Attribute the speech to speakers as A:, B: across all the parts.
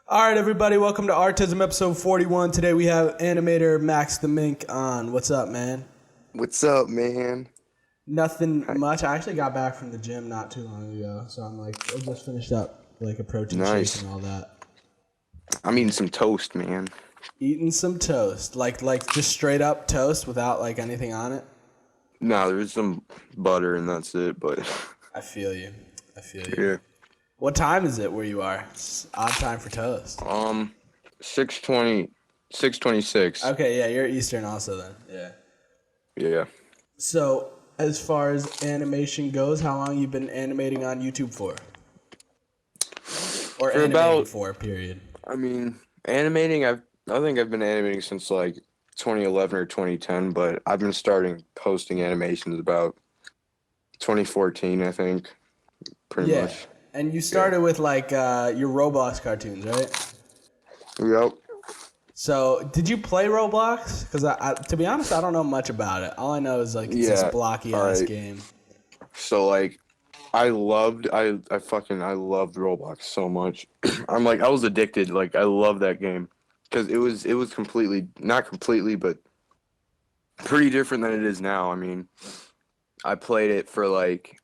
A: All right, everybody, welcome to ARTiZM episode 41. Today we have animator MaxTheMink on. What's up, man?
B: What's up, man?
A: Nothing
B: Hi.
A: much. I actually got back from the gym not too long ago, so I'm like, I just finished up like a protein shake
B: Nice.
A: and all that.
B: I'm eating some toast, man.
A: Eating some toast, like just straight up toast without like anything on it.
B: No, there's some butter and that's it, but
A: I feel you. I feel you.
B: yeah.
A: What time is it where you are? It's odd time for toast.
B: 6:20, 6:26.
A: Okay, yeah, you're Eastern also then. Yeah.
B: Yeah.
A: So, as far as animation goes, how long you been animating on YouTube for? Or
B: For
A: animating
B: about,
A: for, period.
B: I mean, animating, I think I've been animating since like 2011 or 2010, but I've been starting posting animations about 2014, I think, pretty
A: Yeah.
B: much.
A: And you started with like your Roblox cartoons, right?
B: Yep.
A: So, did you play Roblox? Because to be honest, I don't know much about it. All I know is like it's this
B: Yeah.
A: blocky
B: All
A: ass
B: right.
A: game.
B: So like I loved I loved Roblox so much. I was addicted. Like I love that game because it was completely not completely but pretty different than it is now. I mean, I played it for like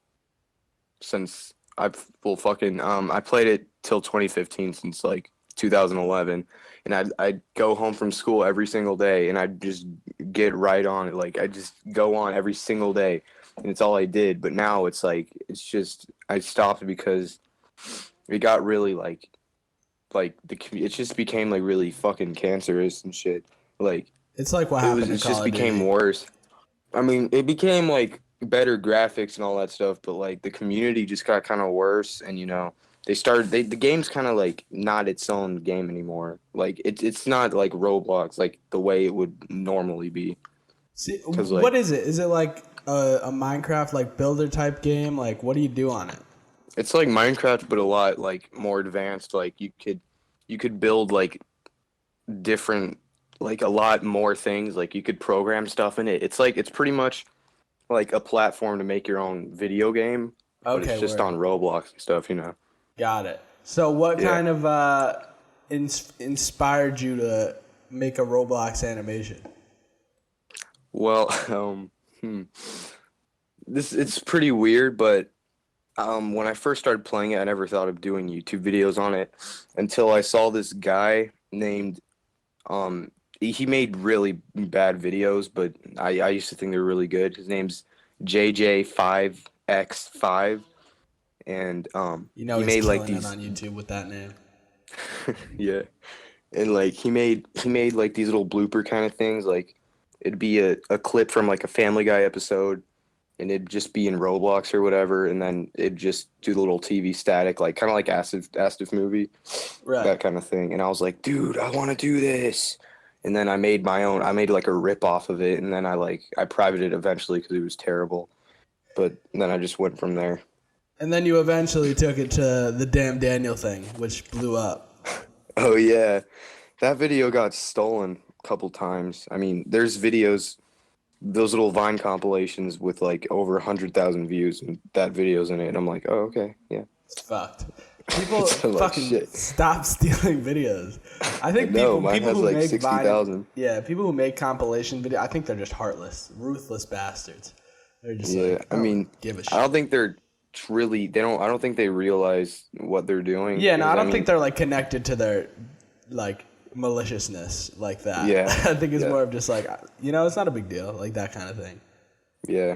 B: since I played it till 2015 since like 2011 and I'd go home from school every single day and I'd just get right on it. Like I just go on every single day and it's all I did. But now it's like it's just I stopped because it got really it just became like really fucking cancerous and shit. Like
A: It's like what happened to
B: it just
A: Call of
B: became
A: Duty.
B: worse. I mean, it became like better graphics and all that stuff, but like the community just got kind of worse, and the game's kind of like not its own game anymore. Like it's not like Roblox like the way it would normally be.
A: See,
B: Cause
A: what
B: like
A: is it? Is it like a Minecraft like builder type game? Like, what do you do on it?
B: it's like Minecraft, but a lot like more advanced. Like you could build like different like a lot more things. Like you could program stuff in it. It's pretty much like a platform to make your own video game, but it's
A: Okay,
B: just
A: word.
B: on Roblox and stuff.
A: Got it. So, what
B: Yeah.
A: kind of inspired you to make a Roblox animation?
B: Well, it's pretty weird, but when I first started playing it, I never thought of doing YouTube videos on it until I saw this guy named he made really bad videos, but I used to think they were really good. His name's JJ5X5, and
A: You know
B: he
A: he's
B: made like
A: killing it
B: these
A: on YouTube with that name.
B: yeah, and like he made like these little blooper kind of things. Like it'd be a clip from like a Family Guy episode, and it'd just be in Roblox or whatever, and then it'd just do the little TV static, like kind of like Astif movie,
A: Right.
B: that kind of thing. And I was like, dude, I want to do this. And then I made my own. I made like a rip off of it, and then I privated it eventually because it was terrible. But then I just went from there.
A: And then you eventually took it to the Damn Daniel thing, which blew up.
B: Oh yeah, that video got stolen a couple times. I mean, there's videos, those little Vine compilations with like over 100,000 views, and that video's in it. And I'm like, oh okay, yeah.
A: It's fucked. People
B: So like
A: fucking
B: shit.
A: stop stealing videos. I think
B: No, mine
A: people
B: has
A: who
B: like
A: make Vine,
B: 60,000.
A: yeah, people who make compilation video, I think they're just heartless, ruthless bastards. They're just
B: Yeah,
A: like,
B: I mean,
A: give a
B: I
A: shit.
B: don't think they're really. They don't. I don't think they realize what they're doing.
A: Yeah, no, I
B: Because
A: don't think they're like connected to their like maliciousness like that.
B: Yeah,
A: I think it's
B: yeah,
A: more of just like it's not a big deal, like that kind of thing.
B: yeah.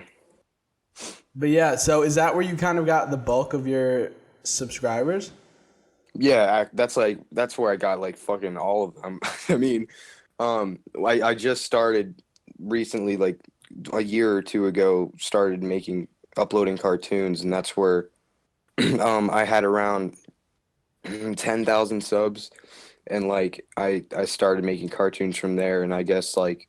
A: But yeah, so is that where you kind of got the bulk of your subscribers?
B: Yeah, that's where I got like fucking all of them. I mean, I just started recently, like a year or two ago, started uploading cartoons, and that's where I had around 10,000 subs, and like I started making cartoons from there, and I guess like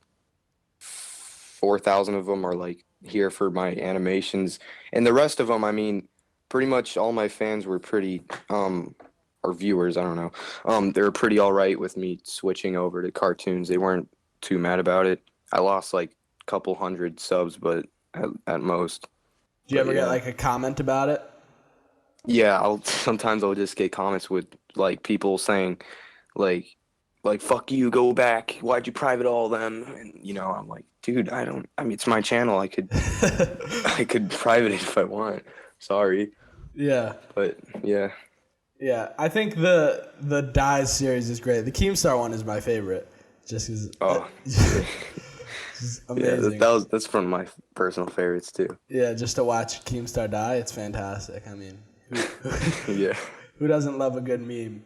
B: 4,000 of them are like here for my animations, and the rest of them, I mean, pretty much all my fans were pretty or viewers, I don't know. They were pretty all right with me switching over to cartoons. They weren't too mad about it. I lost like a couple hundred subs, but at most.
A: Do you
B: But
A: ever get
B: yeah,
A: like a comment about it?
B: yeah. Sometimes I'll just get comments with like people saying like fuck you, go back. Why'd you private all them? And I'm like, dude, I mean, it's my channel. I could private it if I want. Sorry,
A: Yeah.
B: but yeah.
A: Yeah, I think the Dies series is great. The Keemstar one is my favorite, just because
B: Oh,
A: it's
B: yeah,
A: amazing.
B: that's one of my personal favorites too.
A: Yeah, just to watch Keemstar die, it's fantastic. I mean,
B: Yeah,
A: who doesn't love a good meme?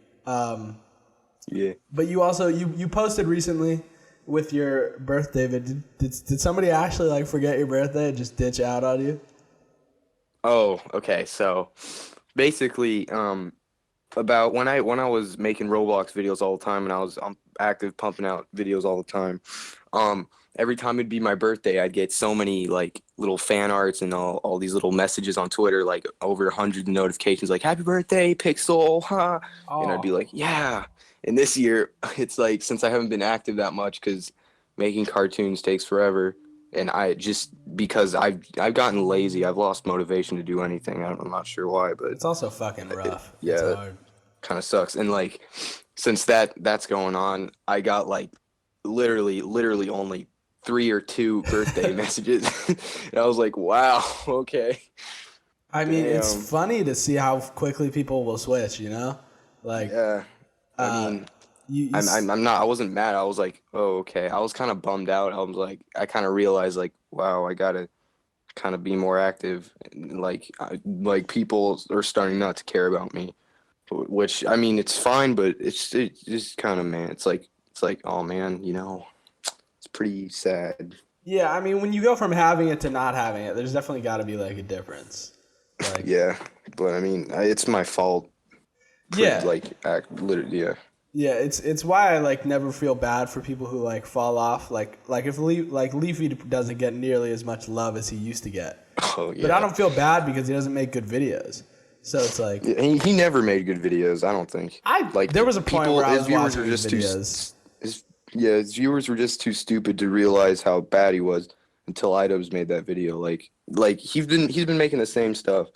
B: yeah.
A: But you also you posted recently with your birthday. But did somebody actually like forget your birthday and just ditch out on you?
B: Oh, okay. So basically, about when I was making Roblox videos all the time and I was active pumping out videos all the time. Every time it'd be my birthday, I'd get so many like little fan arts and all these little messages on Twitter, like over 100 notifications, like "Happy birthday, Pixel!" Huh? And I'd be
A: Oh,
B: like, "Yeah." And this year, it's like since I haven't been active that much because making cartoons takes forever, and I just because I've gotten lazy, I've lost motivation to do anything. I'm not sure why, but
A: it's also fucking rough. It's
B: yeah,
A: hard.
B: kind of sucks. And like since that's going on, I got like literally only 3 or 2 birthday messages. And I was like, wow, okay,
A: I mean, it's
B: damn,
A: funny to see how quickly people will switch. You know, like
B: yeah. I
A: uh,
B: mean,
A: you
B: I'm not. I wasn't mad. I was like, oh, okay. I was kind of bummed out. I was like, I kind of realized like, wow, I gotta kind of be more active. And, like, like people are starting not to care about me, which I mean, it's fine, but it's just kind of man. It's like, oh man, it's pretty sad.
A: Yeah, I mean, when you go from having it to not having it, there's definitely got to be like a difference. Like,
B: Yeah, but I mean, it's my fault.
A: yeah,
B: Like, literally, yeah.
A: yeah, it's why I like never feel bad for people who like fall off. Like if Leafy doesn't get nearly as much love as he used to get,
B: Oh
A: but I
B: yeah.
A: don't feel bad because he doesn't make good videos. So it's like
B: Yeah, he never made good videos. I don't think. Like
A: there was a point
B: people,
A: where I
B: his
A: was
B: viewers
A: watching
B: were
A: his
B: just too.
A: videos.
B: His viewers were just too stupid to realize how bad he was until Ido's made that video. Like he's been making the same stuff,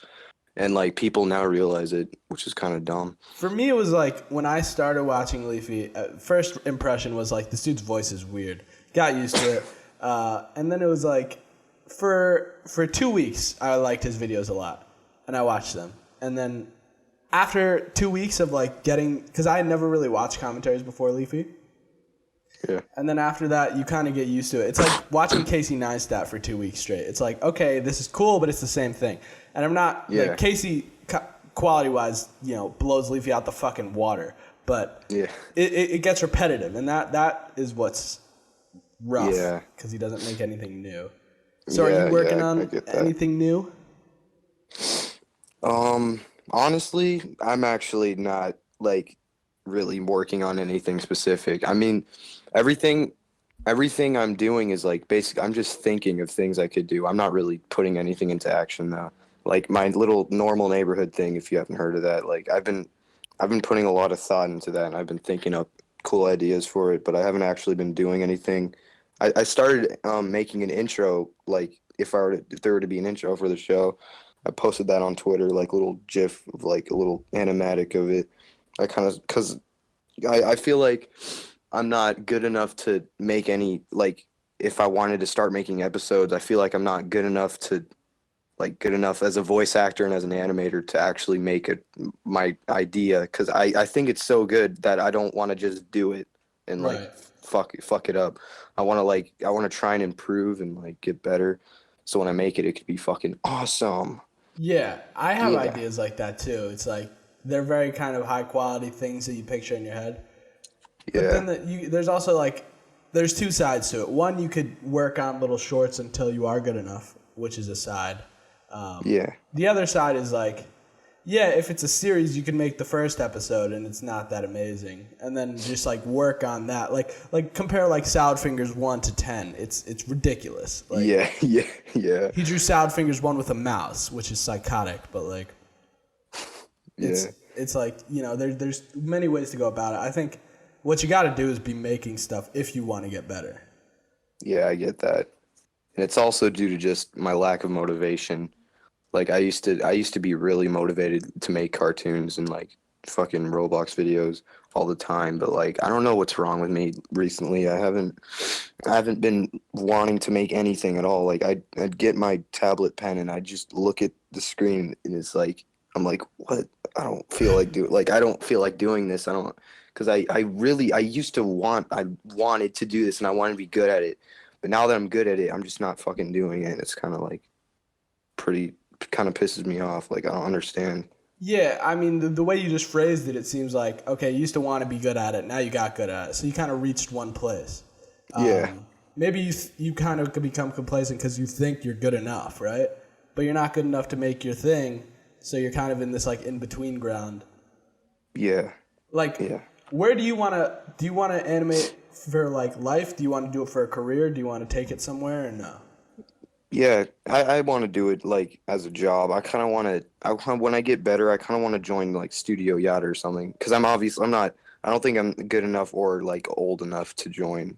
B: and like people now realize it, which is kind of dumb.
A: For me, it was like when I started watching Leafy. First impression was like this dude's voice is weird. Got used to it, and then it was like for 2 weeks I liked his videos a lot, and I watched them. And then after 2 weeks of like getting, because I had never really watched commentaries before Leafy,
B: Yeah,
A: and then after that you kind of get used to it. It's like watching Casey Neistat for 2 weeks straight. It's like, okay, this is cool, but it's the same thing. And I'm not
B: yeah,
A: like Casey. Quality wise, blows Leafy out the fucking water. But
B: yeah,
A: it gets repetitive, and that is what's rough
B: yeah,
A: because he doesn't make anything new. So are
B: yeah,
A: you working
B: yeah. I
A: on
B: get that.
A: anything new?
B: Honestly, I'm actually not like really working on anything specific. I mean, everything everything I'm doing is like basic. I'm just thinking of things I could do. I'm not really putting anything into action though. Like my little normal neighborhood thing, if you haven't heard of that, like I've been putting a lot of thought into that, and I've been thinking up cool ideas for it, but I haven't actually been doing anything. I started making an intro, like if there were to be an intro for the show. I posted that on Twitter, like little GIF of like a little animatic of it. I kind of because I feel like I'm not good enough to make any like if I wanted to start making episodes, I feel like I'm not good enough as a voice actor and as an animator to actually make it my idea because I think it's so good that I don't want to just do it and like
A: Right.
B: fuck it up. I want to try and improve and like get better. So when I make it, it could be fucking awesome.
A: Yeah, I have
B: Yeah.
A: ideas like that too. It's like they're very kind of high quality things that you picture in your head. But
B: Yeah.
A: then there's also like there's two sides to it. One, you could work on little shorts until you are good enough, which is a side.
B: Yeah.
A: The other side is like, yeah, if it's a series, you can make the first episode and it's not that amazing, and then just like work on that. Like compare like Salad Fingers 1 to 10. It's ridiculous. Like
B: Yeah. Yeah. Yeah.
A: he drew Salad Fingers 1 with a mouse, which is psychotic, but like
B: Yeah.
A: it's like there's many ways to go about it. I think what you got to do is be making stuff if you want to get better.
B: Yeah, I get that. And it's also due to just my lack of motivation. Like I used to be really motivated to make cartoons and like fucking Roblox videos all the time, but like I don't know what's wrong with me recently. I haven't been wanting to make anything at all. Like I'd get my tablet pen and I just look at the screen and it's like I'm like, what? I don't feel like doing this. I don't because I used to I wanted to do this and I wanted to be good at it. But now that I'm good at it, I'm just not fucking doing it. It's kind of like pretty kind of pisses me off. Like I don't understand.
A: Yeah, I mean, the way you just phrased it, it seems like, okay, you used to want to be good at it, now you got good at it. So you kind of reached one place.
B: Yeah.
A: Maybe you kind of become complacent because you think you're good enough, right? But you're not good enough to make your thing, so you're kind of in this like in-between ground.
B: Yeah.
A: Like,
B: Yeah.
A: where do you want to animate for like life? Do you want to do it for a career? Do you want to take it somewhere or no?
B: Yeah, I want to do it like as a job. I kind of want to. When I get better, I kind of want to join like Studio Yacht or something. Because I'm not. I don't think I'm good enough or like old enough to join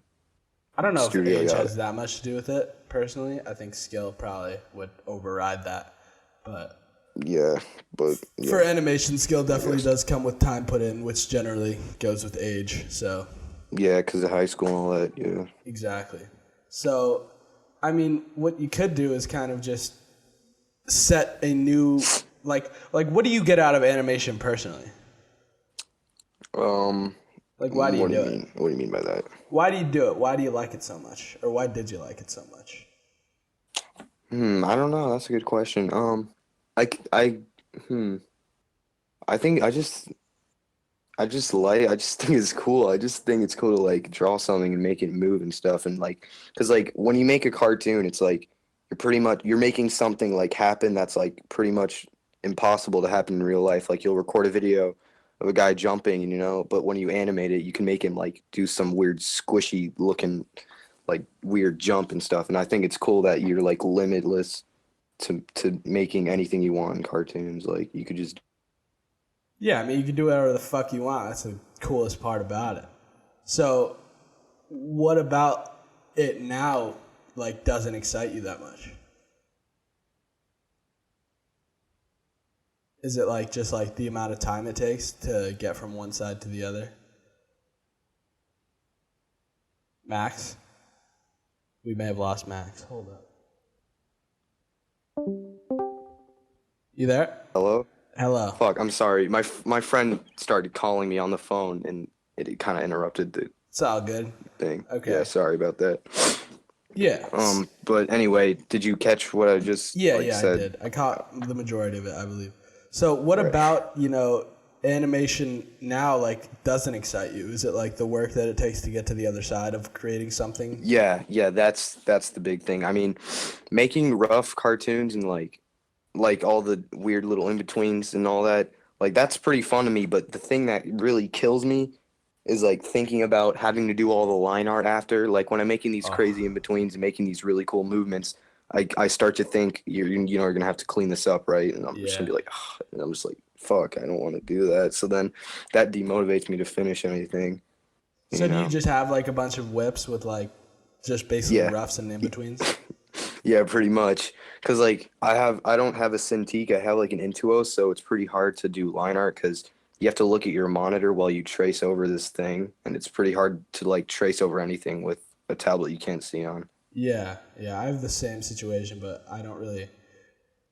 A: I don't know if
B: Studio
A: age
B: Yacht.
A: has that much to do with it, personally. I think skill probably would override that. But
B: Yeah, but yeah,
A: for animation, skill definitely does come with time put in, which generally goes with age. So
B: yeah, because of high school and all that. Yeah.
A: exactly. So, I mean, what you could do is kind of just set a new like what do you get out of animation personally? Like, why do you
B: What do
A: do
B: you
A: it?
B: mean? What do you mean by that?
A: Why do you do it? Why do you like it so much? Or why did you like it so much?
B: I don't know. That's a good question. I c- I hmm. I think I just think it's cool. I just think it's cool to like draw something and make it move and stuff and like because like when you make a cartoon, it's like you're making something like happen that's like pretty much impossible to happen in real life. Like you'll record a video of a guy jumping, but when you animate it, you can make him like do some weird squishy looking like weird jump and stuff. And I think it's cool that you're like limitless to making anything you want in cartoons. Like you could just
A: Yeah, I mean, you can do whatever the fuck you want. That's the coolest part about it. So, what about it now, like, doesn't excite you that much? Is it, like, just, like, the amount of time it takes to get from one side to the other? Max? We may have lost Max. Hold up. You there?
B: hello.
A: Hello.
B: Fuck, I'm sorry. My friend started calling me on the phone and it kind of interrupted the
A: It's all good.
B: thing.
A: Okay.
B: Yeah, sorry about that.
A: Yeah.
B: But anyway, did you catch what I just
A: Yeah,
B: like
A: yeah, I
B: said?
A: did. I caught the majority of it, I believe. So, what
B: Right.
A: about, animation now, like, doesn't excite you? Is it, like, the work that it takes to get to the other side of creating something?
B: Yeah, that's the big thing. I mean, making rough cartoons and like all the weird little in-betweens and all that, like that's pretty fun to me, but the thing that really kills me is like thinking about having to do all the line art after. Like when I'm making these
A: Oh,
B: crazy in-betweens and making these really cool movements, I start to think you're gonna have to clean this up, right? And I'm just gonna
A: yeah.
B: be like, "Ugh," and I'm just like, fuck, I don't want to do that. So then that demotivates me to finish anything,
A: So,
B: you
A: do you
B: know?
A: just have, like, a bunch of whips with, like, just basically
B: Yeah.
A: roughs and in-betweens?
B: Yeah, pretty much. Cause like I don't have a Cintiq. I have like an Intuos, so it's pretty hard to do line art because you have to look at your monitor while you trace over this thing, and it's pretty hard to like trace over anything with a tablet you can't see on.
A: Yeah, yeah, I have the same situation, but I don't really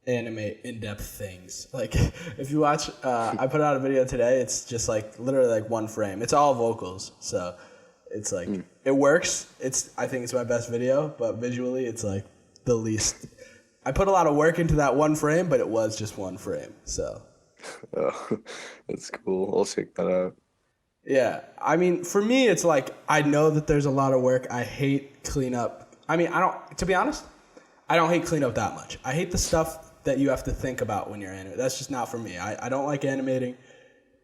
A: animate in-depth things. Like, if you watch, I put out a video today, it's just, like, literally, like, one frame. It's all vocals, so it's, like, it works. I think it's my best video, but visually, it's, like, the least. I put a lot of work into that one frame, but it was just one frame, so.
B: Oh, that's cool. I'll check that out.
A: Yeah, I mean, for me, it's like, I know that there's a lot of work. I hate cleanup. I mean, to be honest, I don't hate cleanup that much. I hate the stuff that you have to think about when you're animating. That's just not for me. I don't like animating,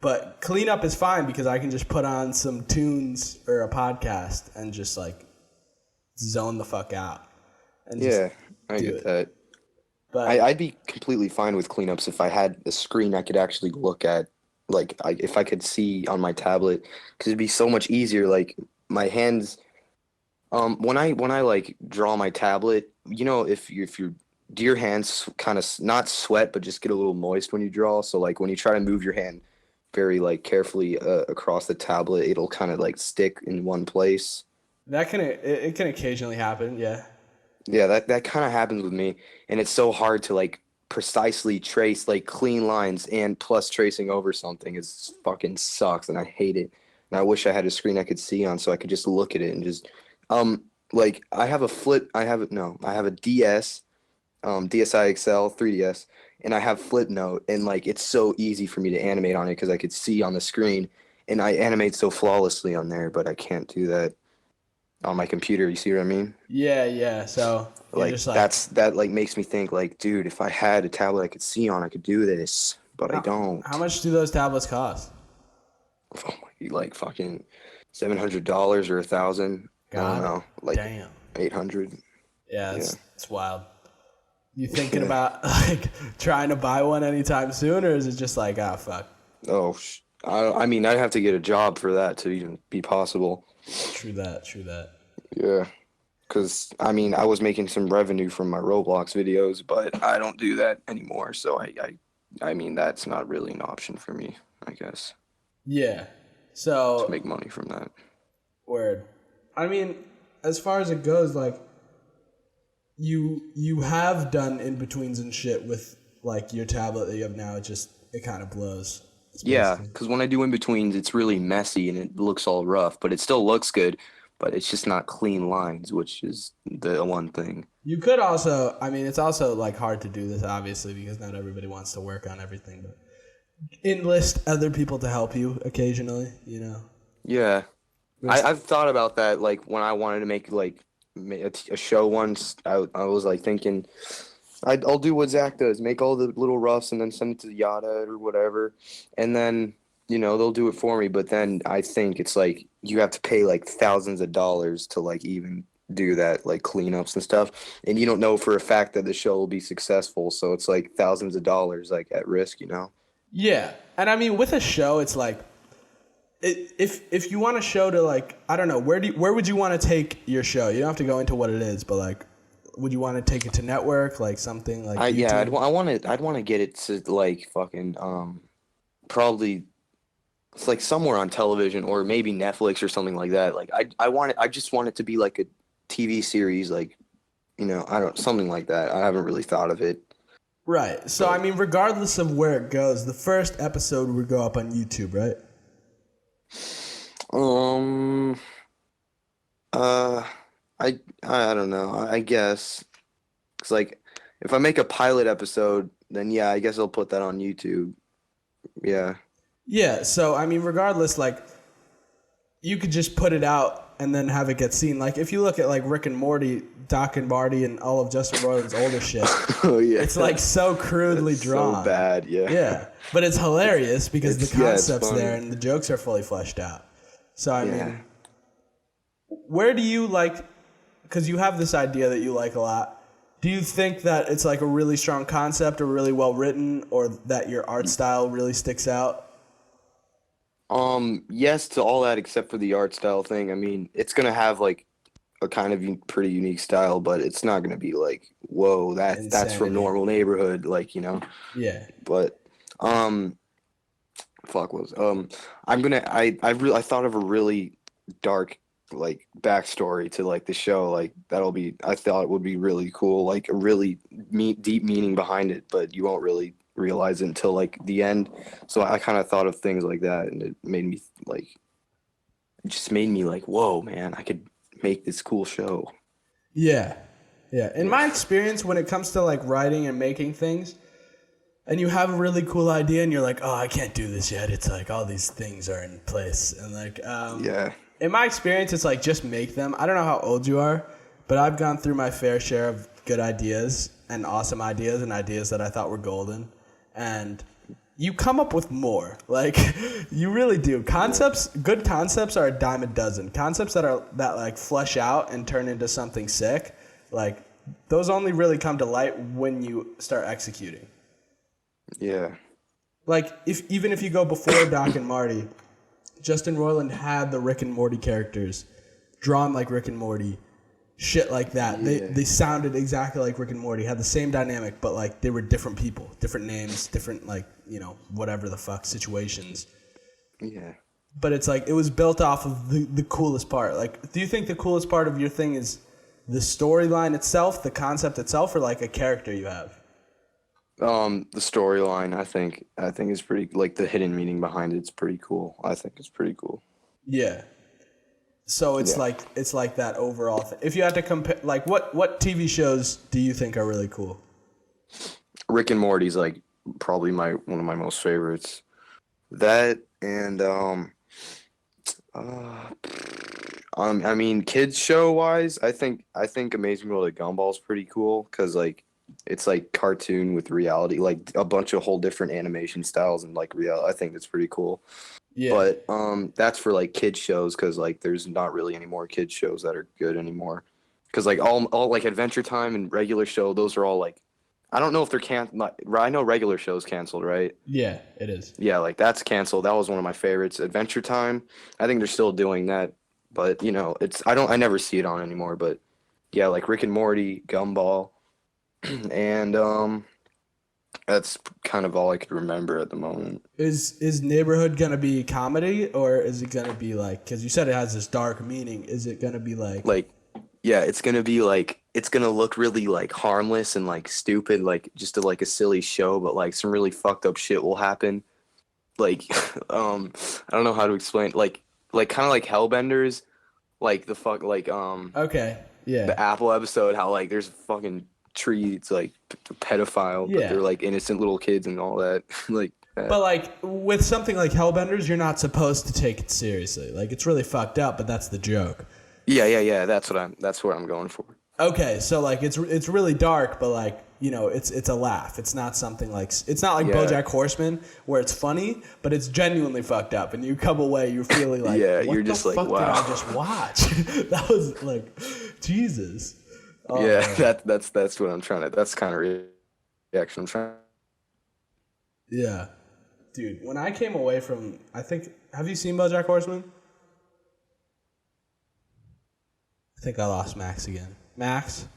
A: but cleanup is fine because I can just put on some tunes or a podcast and just like zone the fuck out and just
B: Yeah, I
A: do
B: get
A: it.
B: that.
A: But
B: I'd be completely fine with cleanups if I had a screen I could actually look at, like if I could see on my tablet, because it'd be so much easier. Like my hands, when I like draw my tablet, if you do your hands kind of not sweat but just get a little moist when you draw. So like when you try to move your hand very like carefully across the tablet, it'll kind of like stick in one place.
A: That can it can occasionally happen, yeah.
B: Yeah, that kind of happens with me, and it's so hard to like precisely trace like clean lines and plus tracing over something is fucking sucks, and I hate it. And I wish I had a screen I could see on so I could just look at it and just like I have a flip. I have a DS, DSi XL 3DS, and I have Flip Note, and like it's so easy for me to animate on it because I could see on the screen, and I animate so flawlessly on there, but I can't do that on my computer. You see what I mean?
A: Yeah, yeah. So you're
B: Like
A: just like,
B: that like makes me think like, dude, if I had a tablet I could see on, I could do this, but I don't.
A: how much do those tablets cost?
B: Oh my, like fucking $700 or $1,000. I don't
A: God
B: know, like
A: damn.
B: 800.
A: Yeah,
B: Yeah.
A: it's wild. You thinking about like trying to buy one anytime soon, or is it just like, ah, fuck?
B: Oh, I mean, I'd have to get a job for that to even be possible.
A: True that. True that.
B: Yeah, because I mean, I was making some revenue from my Roblox videos, but I don't do that anymore. So I mean, that's not really an option for me, I guess,
A: Yeah.
B: to
A: So
B: make money from that.
A: word. I mean, as far as it goes, like you have done in betweens and shit with like your tablet that you have now. It kind of blows. It's
B: Yeah,
A: basically-
B: because when I do in betweens, it's really messy and it looks all rough, but it still looks good. But it's just not clean lines, which is the one thing.
A: You could also, I mean, it's also like hard to do this obviously because not everybody wants to work on everything, but enlist other people to help you occasionally, you know.
B: Yeah, I've thought about that. Like when I wanted to make like a show once, I was like thinking, I'll do what Zach does, make all the little roughs and then send it to Yada or whatever, and then they'll do it for me. But then I think it's like you have to pay like thousands of dollars to like even do that, like cleanups and stuff, and you don't know for a fact that the show will be successful. So it's like thousands of dollars like at risk,
A: Yeah. And I mean with a show it's like if you want a show to like, I don't know, where would you want to take your show? You don't have to go into what it is, but like would you want to take it to network, like something like YouTube?
B: I'd want to get it to like fucking probably it's like somewhere on television or maybe Netflix or something like that. Like I just want it to be like a TV series, like something like that. I haven't really thought of it.
A: Right. So I mean regardless of where it goes, the first episode would go up on YouTube, right?
B: I don't know. I guess it's like if I make a pilot episode, then yeah, I guess I'll put that on YouTube. Yeah.
A: Yeah, so I mean regardless, like you could just put it out and then have it get seen. Like if you look at like Rick and Morty, Doc and Marty, and all of Justin Roiland's older shit,
B: Oh yeah.
A: it's like so crudely drawn.
B: So bad, yeah.
A: Yeah, but it's hilarious because the
B: It's
A: concept's
B: funny.
A: there and the jokes are fully fleshed out. So I
B: Yeah.
A: mean, where do you like? Because you have this idea that you like a lot. Do you think that it's like a really strong concept or really well written, or that your art style really sticks out?
B: Yes to all that except for the art style thing. I mean, it's gonna have like a kind of pretty unique style, but it's not gonna be like, whoa, that's
A: Insanity.
B: from Normal Neighborhood, like
A: Yeah.
B: But fuck was I thought of a really dark like backstory to like the show, like I thought it would be really cool, like a really deep meaning behind it, but you won't really realize it until like the end. So I kind of thought of things like that, and it just made me like, whoa, man, I could make this cool show.
A: Yeah. Yeah. In my experience, when it comes to like writing and making things, and you have a really cool idea and you're like, oh, I can't do this yet. It's like all these things are in place. And like,
B: Yeah.
A: in my experience, it's like just make them. I don't know how old you are, but I've gone through my fair share of good ideas and awesome ideas and ideas that I thought were golden. And you come up with more. Like, you really do. Good concepts are a dime a dozen. Concepts that like flesh out and turn into something sick, like those only really come to light when you start executing.
B: Yeah.
A: Like even if you go before Doc and Marty, Justin Roiland had the Rick and Morty characters drawn like Rick and Morty, shit like that.
B: Yeah.
A: They sounded exactly like Rick and Morty, had the same dynamic, but like they were different people, different names, different like, whatever the fuck situations.
B: Yeah.
A: but it's like it was built off of the coolest part. Like, do you think the coolest part of your thing is the storyline itself, the concept itself, or like a character you have?
B: The storyline, I think is pretty, like the hidden meaning behind it's pretty cool. I think it's pretty cool.
A: Yeah. So
B: Yeah.
A: it's like that overall thing. If you had to compare, like, what TV shows do you think are really cool?
B: Rick and Morty's like probably one of my most favorites. That and uh, I mean, kids show wise, I think Amazing World of Gumball's pretty cool because like it's like cartoon with reality, like a bunch of whole different animation styles and like real. I think that's pretty cool.
A: Yeah.
B: But that's for like kids shows because like there's not really any more kids shows that are good anymore. Because like all like Adventure Time and regular show, those are all like I don't know if they're I know regular shows canceled, right?
A: Yeah, it is.
B: Yeah, like that's canceled. That was one of my favorites. Adventure Time, I think they're still doing that, but you know, I never see it on anymore. But yeah, like Rick and Morty, Gumball, and that's kind of all I could remember at the moment.
A: Is Neighborhood gonna be comedy, or is it gonna be like? Because you said it has this dark meaning. Is it gonna be like?
B: Like, yeah, it's gonna be like it's gonna look really like harmless and like stupid, like just like a silly show, but like some really fucked up shit will happen. Like, I don't know how to explain. Like kind of like Hellbenders, like the fuck, like
A: Okay.
B: the
A: Yeah.
B: Apple episode, how like there's a fucking tree, it's like pedophile, but
A: Yeah.
B: they're like innocent little kids and all that, like that.
A: But like with something like Hellbenders, you're not supposed to take it seriously. Like it's really fucked up, but that's the joke.
B: Yeah. That's what I'm going for.
A: Okay, so like it's really dark, but like it's a laugh. It's not something like it's not like
B: Yeah.
A: BoJack Horseman where it's funny, but it's genuinely fucked up, and you come away you're feeling like
B: Yeah,
A: what
B: you're
A: the
B: just like,
A: fuck
B: wow.
A: did I just watch? That was like Jesus. Oh,
B: Yeah,
A: man.
B: that's what I'm trying to. That's kind of reaction I'm trying.
A: Yeah, dude. When I came away from, have you seen BoJack Horseman? I think I lost Max again. Max?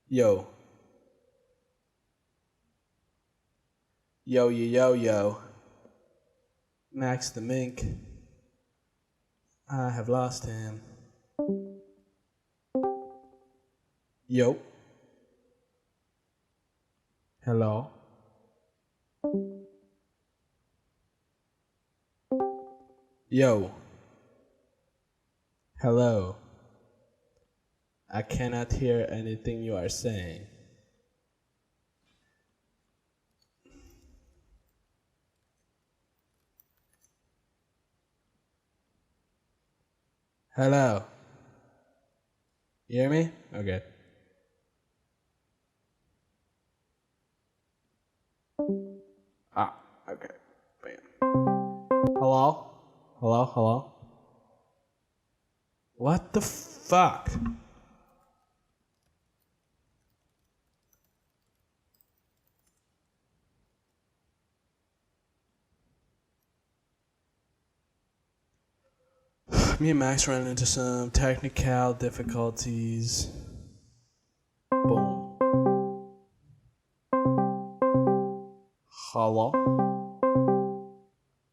A: Yo. Yo. Max the Mink. I have lost him. Yo. Hello. Yo. Hello. I cannot hear anything you are saying. Hello. You hear me? Okay. Ah, okay. Bam. Hello? Hello? What the fuck? Me and Max ran into some technical difficulties. Boom. Hello?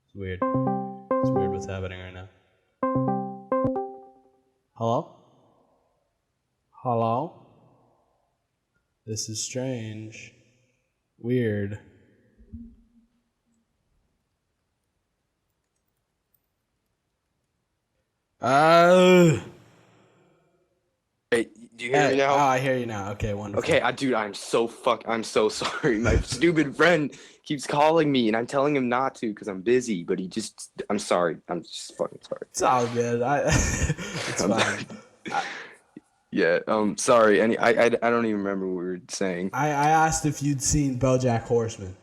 A: It's weird. It's weird what's happening right now. Hello? Hello? This is strange. Weird.
B: Hey, do you hear me now?
A: I hear you now. Okay, wonderful.
B: Okay, dude, I'm so sorry. My stupid friend keeps calling me, and I'm telling him not to because I'm busy. But I'm sorry. I'm just fucking sorry.
A: It's all good. It's fine.
B: Yeah. Sorry. I don't even remember what we were saying.
A: I asked if you'd seen BoJack Horseman.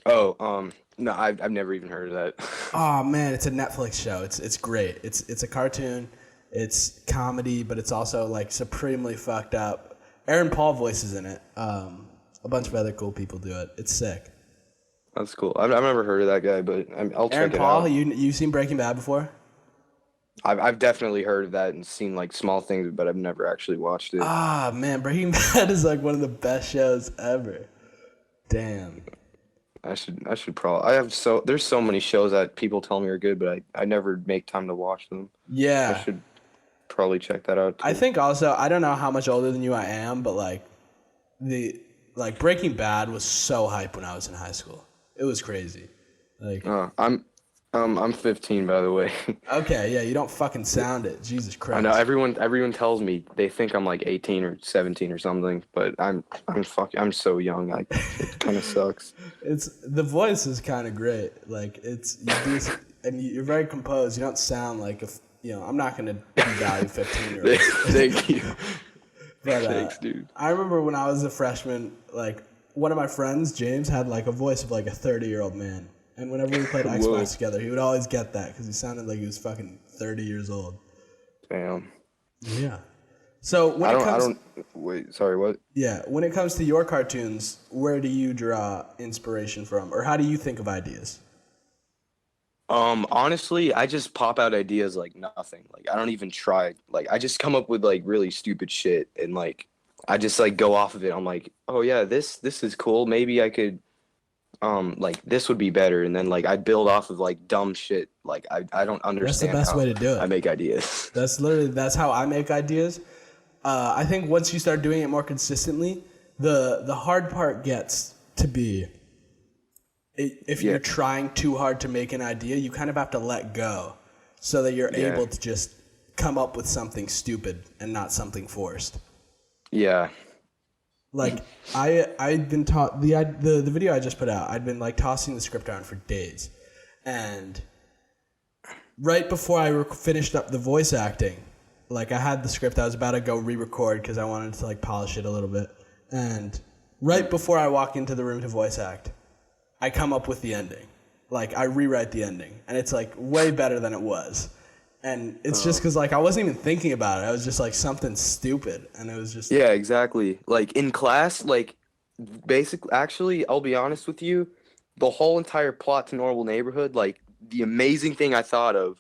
B: Oh. No, I've never even heard of that.
A: Oh man, it's a Netflix show. It's great. It's a cartoon. It's comedy, but it's also like supremely fucked up. Aaron Paul voices in it. A bunch of other cool people do it. It's sick.
B: That's cool. I've never heard of that guy, but I'll
A: Aaron
B: check it
A: Paul,
B: out.
A: you've seen Breaking Bad before?
B: I've definitely heard of that and seen like small things, but I've never actually watched it.
A: Ah man, Breaking Bad is like one of the best shows ever. Damn.
B: I should probably. There's so many shows that people tell me are good, but I never make time to watch them. I
A: Yeah.
B: should probably check that out too.
A: I think also, I don't know how much older than you I am, but like Breaking Bad was so hype when I was in high school. It was crazy. Like,
B: I'm 15, by the way.
A: okay, yeah, you don't fucking sound it. Jesus Christ.
B: I know everyone tells me they think I'm like 18 or 17 or something, but I'm so young. It kind of sucks.
A: The voice is kind of great. Like and you're very composed. You don't sound like I'm not gonna devalue 15-year-olds.
B: Thank you.
A: But
B: Thanks, dude.
A: I remember when I was a freshman, like one of my friends, James, had like a voice of like a 30-year-old man. And whenever we played Xbox together, he would always get that because he sounded like he was fucking 30 years old.
B: Damn.
A: Yeah. So
B: wait, sorry, what?
A: Yeah, when it comes to your cartoons, where do you draw inspiration from, or how do you think of ideas?
B: Honestly, I just pop out ideas like nothing. Like I don't even try. Like I just come up with like really stupid shit, and like I just like go off of it. I'm like, oh yeah, this is cool. Maybe I could. Like this would be better, and then like I build off of like dumb shit. Like I don't understand.
A: That's the best way to do it.
B: I make ideas.
A: That's how I make ideas. I think once you start doing it more consistently, the hard part gets to be if you're trying too hard to make an idea, you kind of have to let go so that you're able to just come up with something stupid and not something forced.
B: Yeah.
A: Like I'd been taught the video I just put out. I'd been like tossing the script around for days, and right before I finished up the voice acting, like I had the script. I was about to go re-record because I wanted to like polish it a little bit. And right before I walk into the room to voice act, I come up with the ending. Like I rewrite the ending, and it's like way better than it was. And it's just because, like, I wasn't even thinking about it. I was just, like, something stupid. And it was just...
B: Yeah, exactly. Like, in class, like, actually, I'll be honest with you, the whole entire plot to Normal Neighborhood, like, the amazing thing I thought of,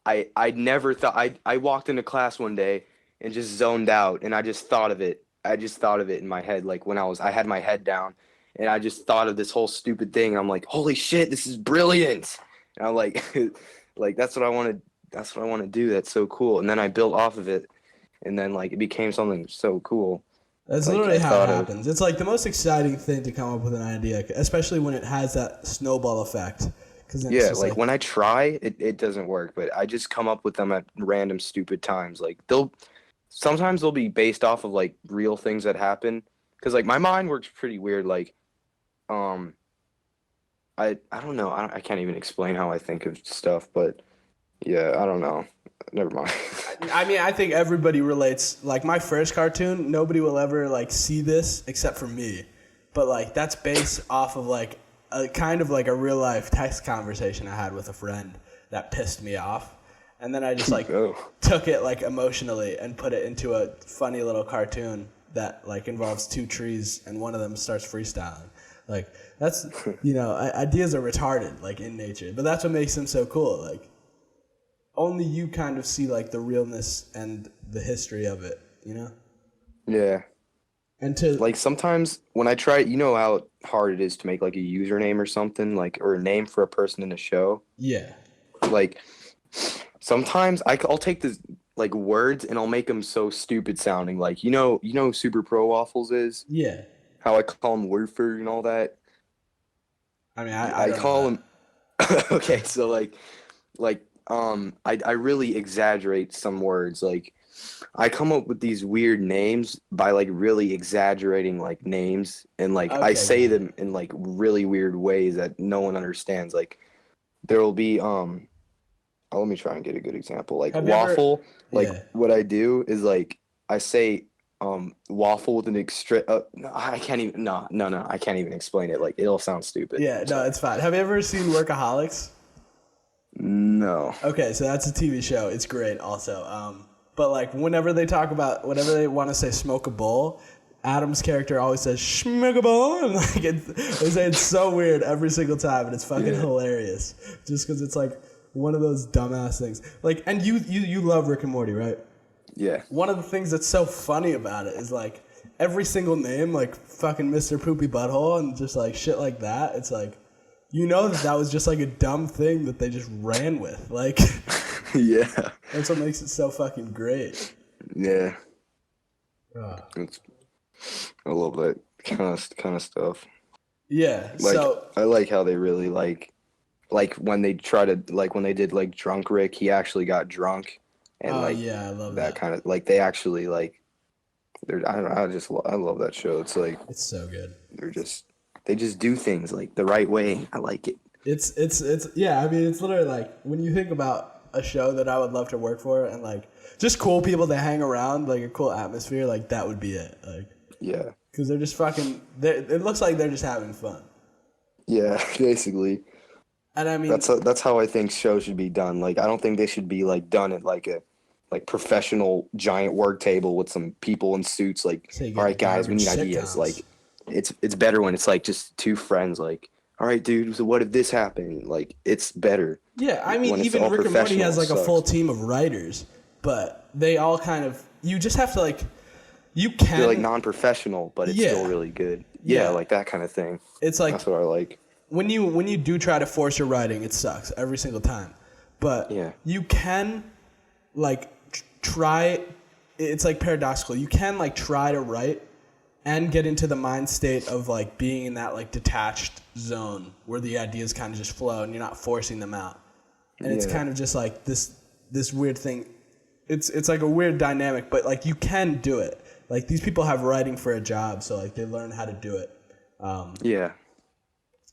B: I never thought... I walked into class one day and just zoned out, and I just thought of it. I just thought of it in my head, like, when I had my head down, and I just thought of this whole stupid thing, and I'm like, holy shit, this is brilliant! And I'm like, like, that's what I want to do. That's so cool. And then I built off of it, and then like it became something so cool.
A: That's like, literally how it happens. It's like the most exciting thing to come up with an idea, especially when it has that snowball effect.
B: Yeah, like when I try, it doesn't work, but I just come up with them at random stupid times. Like sometimes they'll be based off of like real things that happen. Because like my mind works pretty weird. Like, I don't know. I can't even explain how I think of stuff, but. Yeah, I don't know. Never mind.
A: I mean, I think everybody relates. Like, my first cartoon, nobody will ever, like, see this except for me. But, like, that's based off of, like, a kind of, like, a real-life text conversation I had with a friend that pissed me off. And then I just, like, took it, like, emotionally and put it into a funny little cartoon that, like, involves two trees and one of them starts freestyling. Like, that's, ideas are retarded, like, in nature. But that's what makes them so cool, like. Only you kind of see, like, the realness and the history of it, you know?
B: Yeah.
A: And
B: like, sometimes when I try, you know how hard it is to make, like, a username or something, like, or a name for a person in a show?
A: Yeah.
B: Like, sometimes I'll take this, like, words and I'll make them so stupid sounding. Like, you know who Super Pro Waffles is?
A: Yeah.
B: How I call him Werfer and all that?
A: I mean, I call him...
B: Okay, so, like... I really exaggerate some words. Like, I come up with these weird names by, like, really exaggerating, like, names. And, like, I say them in, like, really weird ways that no one understands. Like, there will be, let me try and get a good example. Like, waffle, what I do is, like, I say, waffle with an extra, no, I can't even, I can't even explain it. Like, it'll sound stupid.
A: Yeah, no, it's fine. Have you ever seen Workaholics?
B: No.
A: Okay, so that's a TV show. It's great also. But like whenever they want to say smoke a bowl, Adam's character always says smoke a bowl, and like it's so weird every single time, and it's fucking hilarious. Just because it's like one of those dumbass things. Like, and you love Rick and Morty, right?
B: Yeah.
A: One of the things that's so funny about it is like every single name, like fucking Mr. Poopy Butthole and just like shit like that. It's like you know that was just like a dumb thing that they just ran with. Like,
B: Yeah.
A: that's what makes it so fucking great.
B: Yeah.
A: Uh,
B: I love that kind of stuff.
A: yeah.
B: Like,
A: So
B: I like how they really like when they try to like when they did like Drunk Rick, he actually got drunk, and like
A: yeah, I love
B: that
A: that.
B: kind of like they actually like they're I don't know, I love that show. It's like
A: It's so good.
B: they just do things like the right way. I like it.
A: It's yeah. I mean, it's literally like when you think about a show that I would love to work for, and like just cool people to hang around, like a cool atmosphere, like that would be it. Like,
B: Yeah.
A: because they're just fucking. It looks like they're just having fun.
B: Yeah, basically.
A: And I mean,
B: That's how I think shows should be done. Like I don't think they should be like done at like a professional giant work table with some people in suits like,
A: so you
B: all
A: get
B: right guys, we need
A: garbage
B: ideas.
A: sitcoms.
B: Like it's better when it's like just two friends like, all right dude, so what if this happened? Like it's better.
A: Yeah, I mean,
B: When it's
A: even
B: all
A: Rick and Morty has like a
B: professional, it
A: full
B: sucks.
A: team of writers, but they all kind of. You just have to like. You can.
B: They're like non-professional, but it's
A: Yeah.
B: still really good.
A: Yeah.
B: Yeah, like that kind of thing.
A: It's like
B: That's what I like.
A: when you do try to force your writing, it sucks every single time. But
B: Yeah.
A: you can like try. It's like paradoxical. You can like try to write and get into the mind state of like being in that like detached zone where the ideas kind of just flow and you're not forcing them out. And it's
B: Yeah.
A: kind of just like this weird thing. It's like a weird dynamic, but like you can do it. Like these people have writing for a job, so like they learn how to do it.
B: Yeah.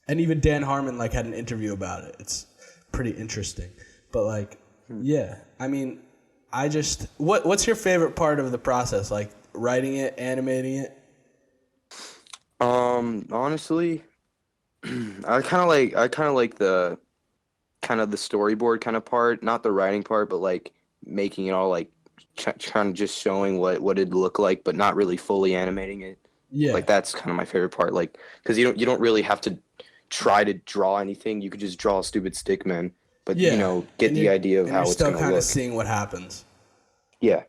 A: And even Dan Harmon like had an interview about it. It's pretty interesting. But like, yeah, I mean, I just what's your favorite part of the process? Like writing it, animating it?
B: Honestly, I kind of like the storyboard kind of part, not the writing part, but like making it all like kind of just showing what it'd look like, but not really fully animating it.
A: Yeah.
B: Like that's kind of my favorite part. Like because you don't really have to try to draw anything. You could just draw a stupid stick man, but
A: Yeah.
B: you know get
A: And
B: the idea of
A: and
B: how
A: you're
B: it's
A: still
B: gonna
A: kind of
B: look.
A: seeing what happens,
B: Yeah,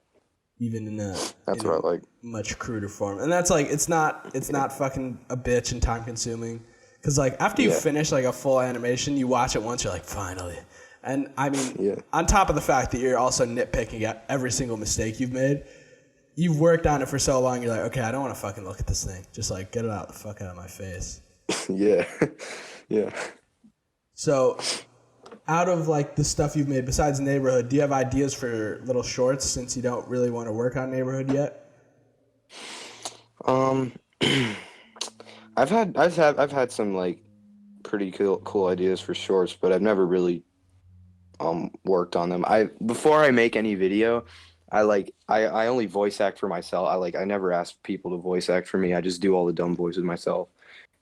A: even in a
B: that's
A: in
B: what I like.
A: much cruder form. And that's like it's not fucking a bitch and time consuming. Cause like after you
B: Yeah.
A: finish like a full animation, you watch it once, you're like finally. And I mean,
B: Yeah.
A: on top of the fact that you're also nitpicking at every single mistake you've made, you've worked on it for so long. You're like, okay, I don't want to fucking look at this thing. Just like get it out the fuck out of my face.
B: Yeah, yeah.
A: So, out of like the stuff you've made besides Neighborhood, do you have ideas for little shorts since you don't really want to work on Neighborhood yet?
B: I've had some like pretty cool ideas for shorts, but I've never really worked on them. Before I make any video, I only voice act for myself. I never ask people to voice act for me. I just do all the dumb voices myself.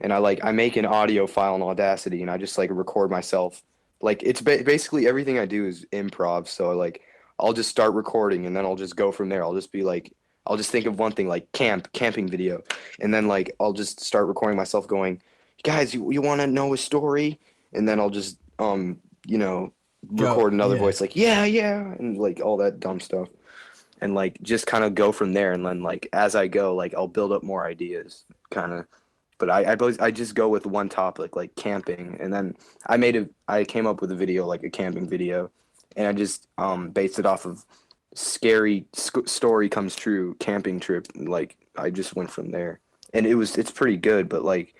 B: And I make an audio file in Audacity and I just like record myself. Like it's basically everything I do is improv. So like I'll just start recording and then I'll just go from there. I'll just be like I'll just think of one thing like camping video, and then like I'll just start recording myself going, guys, you want to know a story? And then I'll just you know record another voice like yeah and like all that dumb stuff, and like just kind of go from there. And then like as I go, like I'll build up more ideas kind of. But I just go with one topic like camping, and then I came up with a video like a camping video, and I just based it off of scary story comes true camping trip. And, like I just went from there, and it's pretty good. But like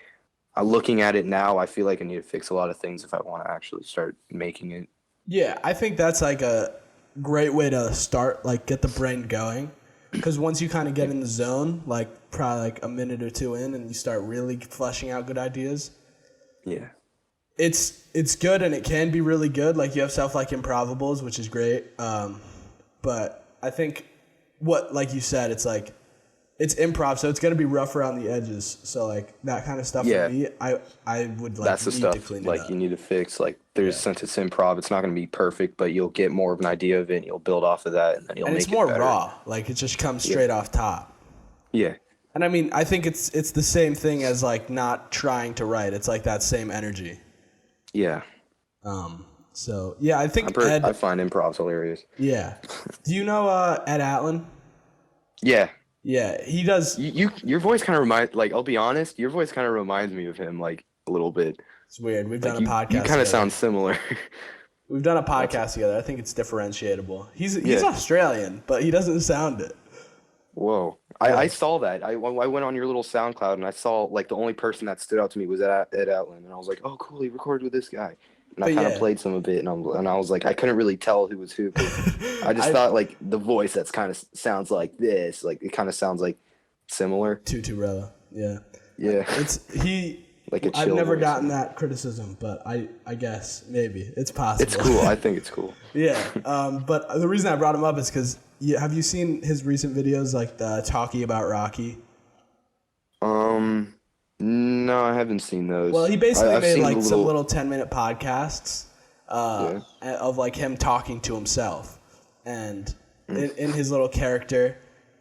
B: looking at it now, I feel like I need to fix a lot of things if I want to actually start making it.
A: Yeah, I think that's like a great way to start, like get the brain going. Because once you kind of get in the zone, like probably like a minute or two in, and you start really fleshing out good ideas,
B: Yeah.
A: it's good and it can be really good. Like you have stuff like Improvables, which is great. But I think like you said, it's like it's improv, so it's gonna be rough around the edges. So like that kind of stuff
B: Yeah.
A: for me, I would like
B: That's the
A: need
B: stuff
A: to clean
B: like
A: it up.
B: you need to fix. Like there's since it's improv, it's not going to be perfect, but you'll get more of an idea of it, and you'll build off of that, and then you'll
A: And
B: make
A: it's
B: it
A: more
B: better.
A: raw. Like it just comes straight off top.
B: Yeah.
A: And I mean, I think it's the same thing as like not trying to write. It's like that same energy.
B: Yeah.
A: So yeah, I think
B: I find improvs hilarious.
A: Yeah. Do you know Ed Allen?
B: Yeah.
A: Yeah, he does.
B: Your voice kind of reminds, like, I'll be honest, your voice kind of reminds me of him. Like, a little bit.
A: It's weird. We've
B: Like
A: done a podcast
B: you kind
A: together.
B: of sound similar.
A: We've done a podcast together. I think it's differentiatable. He's
B: Yeah.
A: Australian, but he doesn't sound it.
B: Whoa.
A: Yeah.
B: I saw that. I went on your little SoundCloud and I saw like the only person that stood out to me was Ed Outland, and I was like, oh cool, he recorded with this guy. And I
A: But
B: kind of
A: yeah.
B: played some of it, and I was like, I couldn't really tell who was who. 'Cause I just thought like the voice that's kind of sounds like this, like it kind of sounds like similar.
A: Tuturella. Yeah.
B: Yeah. Like a
A: I've
B: chill
A: never
B: voice.
A: gotten that criticism, but I guess maybe it's possible.
B: It's cool. I think it's cool.
A: Yeah. But the reason I brought him up is because have you seen his recent videos, like the talking about Rocky?
B: No, I haven't seen those.
A: Well, he basically
B: I've
A: made
B: seen
A: like
B: the
A: some little 10-minute podcasts of like him talking to himself and in his little character.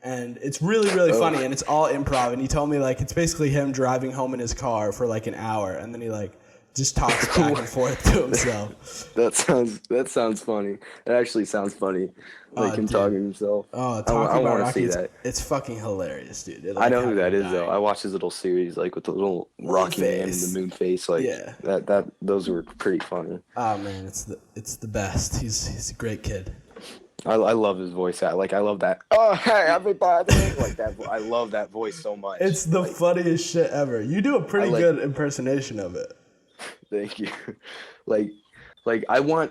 A: And it's really funny, and it's all improv. And he told me like it's basically him driving home in his car for like an hour, and then he like just talks back and forth to himself.
B: That sounds funny. It actually sounds funny, like him
A: dude.
B: talking to himself.
A: Oh,
B: I
A: talking about
B: want to
A: Rocky,
B: see that.
A: it's fucking hilarious, dude. It,
B: I
A: like,
B: know who
A: had
B: that
A: me
B: is
A: dying.
B: though. I watched his little series like with the little Rocky man and the moon face. Like
A: Yeah.
B: that those were pretty funny.
A: Oh man, it's the best. He's a great kid.
B: I love his voice. I love that. Oh hey everybody, like that. I love that voice so much.
A: It's the funniest shit ever. You do a pretty good impersonation of it.
B: Thank you. Like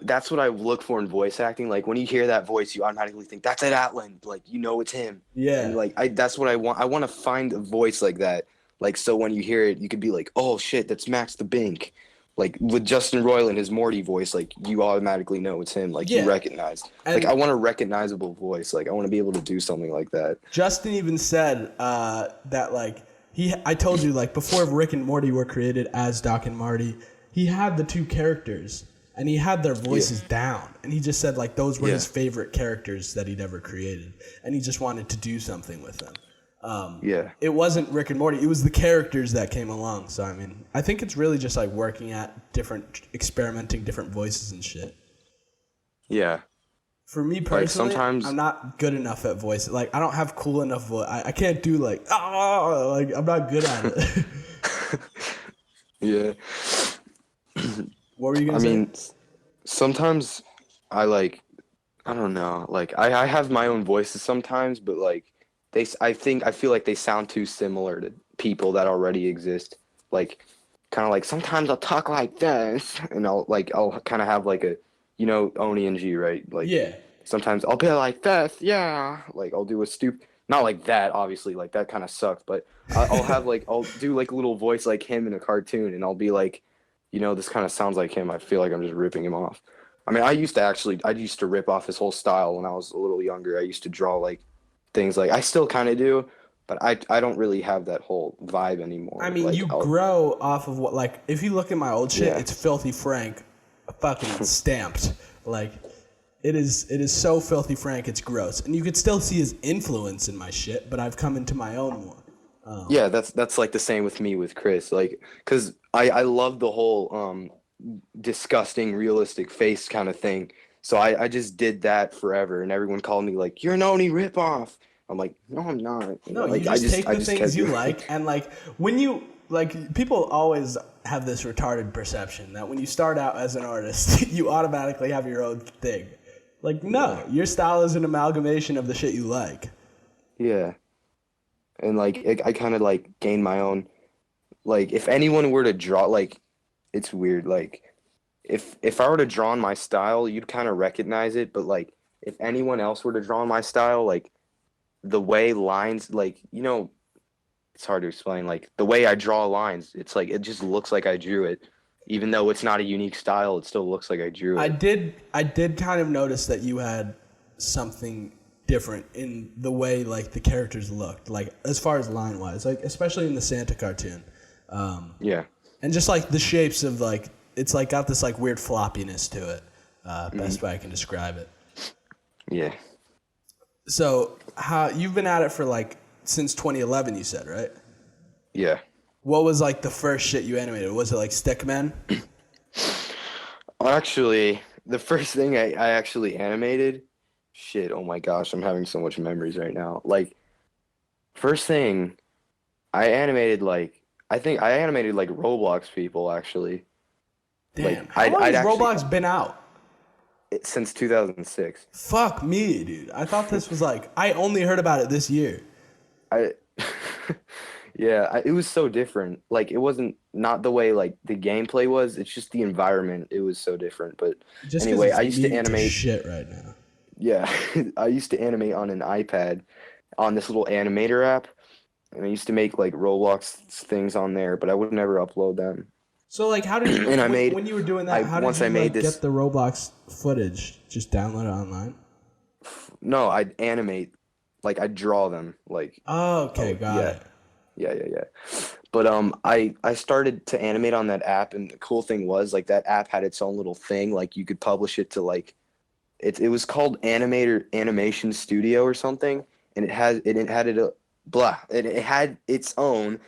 B: that's what I look for in voice acting. Like when you hear that voice, you automatically think that's Ed Outland. Like you know it's him.
A: Yeah.
B: And like that's what I want. I want to find a voice like that. Like so when you hear it, you could be like, oh shit, that's MaxTheMink. Like with Justin Roiland, his Morty voice, like you automatically know it's him. Like you recognize.
A: And
B: like I want a recognizable voice. Like I want to be able to do something like that.
A: Justin even said that like I told you like before Rick and Morty were created as Doc and Marty, he had the two characters and he had their voices down, and he just said like those were his favorite characters that he'd ever created, and he just wanted to do something with them. It wasn't Rick and Morty. It was the characters that came along. So, I mean, I think it's really just like working at experimenting different voices and shit.
B: Yeah.
A: For me personally,
B: sometimes
A: I'm not good enough at voices. Like, I don't have cool enough voice. I can't do like, like I'm not good at it.
B: Yeah.
A: What were you going to say?
B: I mean, sometimes I don't know. Like I have my own voices sometimes, but like I feel like they sound too similar to people that already exist. Like kind of like sometimes I'll talk like this, and I'll kind of have like a, you know, Oni and G, right? Like sometimes I'll be like this, yeah. Like I'll do a not like that, obviously. Like that kind of sucks, but I'll have like I'll do like a little voice like him in a cartoon, and I'll be like, you know, this kind of sounds like him. I feel like I'm just ripping him off. I mean, I used to rip off his whole style when I was a little younger. I used to draw like things like I still kind of do, but I don't really have that whole vibe anymore.
A: I mean,
B: like,
A: you grow off of what, like, if you look at my old shit, it's Filthy Frank fucking stamped. Like, it is so Filthy Frank, it's gross. And you could still see his influence in my shit, but I've come into my own more.
B: Yeah, that's like the same with me with Chris. Like, because I love the whole disgusting, realistic face kind of thing. So I just did that forever, and everyone called me like, "You're an Oni ripoff." I'm like, "No, I'm not."
A: No,
B: like,
A: you just take the things you like, and like when you like, people always have this retarded perception that when you start out as an artist, you automatically have your own thing. Like, no, your style is an amalgamation of the shit you like.
B: Yeah, and like I kind of like gained my own. Like, if anyone were to draw, like, it's weird. Like, if I were to draw in my style, you'd kind of recognize it. But like, if anyone else were to draw in my style, like, the way lines, like, you know, it's hard to explain. Like, the way I draw lines, it's like it just looks like I drew it, even though it's not a unique style. It still looks like I drew it.
A: I did kind of notice that you had something different in the way like the characters looked, like as far as line wise, like especially in the Santa cartoon.
B: Yeah.
A: And just like the shapes of like, it's like got this like weird floppiness to it. Best way I can describe it.
B: Yeah.
A: So how you've been at it for like since 2011, you said, right?
B: Yeah.
A: What was like the first shit you animated? Was it like Stickman?
B: Actually, the first thing I actually animated, shit, oh my gosh, I'm having so much memories right now. Like, first thing I animated, like, I think I animated like Roblox people actually.
A: Damn.
B: Like
A: How long
B: I'd
A: has
B: actually
A: Roblox been out?
B: since 2006.
A: Fuck me, dude. I thought this was like, I only heard about it this year.
B: I yeah, it was so different. Like it wasn't not the way like the gameplay was. It's just the environment. It was so different. But
A: Just because
B: anyway,
A: it's
B: I used to
A: leading to
B: animate.
A: shit right now.
B: Yeah, I used to animate on an iPad on this little animator app, and I used to make like Roblox things on there, but I would never upload them.
A: So like, how did you
B: And
A: when you were doing that? How did you like get the Roblox footage? Just download it online.
B: No, I'd animate, like I'd draw them, like.
A: Oh, okay, got it.
B: Yeah. But I started to animate on that app, and the cool thing was like that app had its own little thing. Like you could publish it to like, it was called Animation Studio or something, and it had its own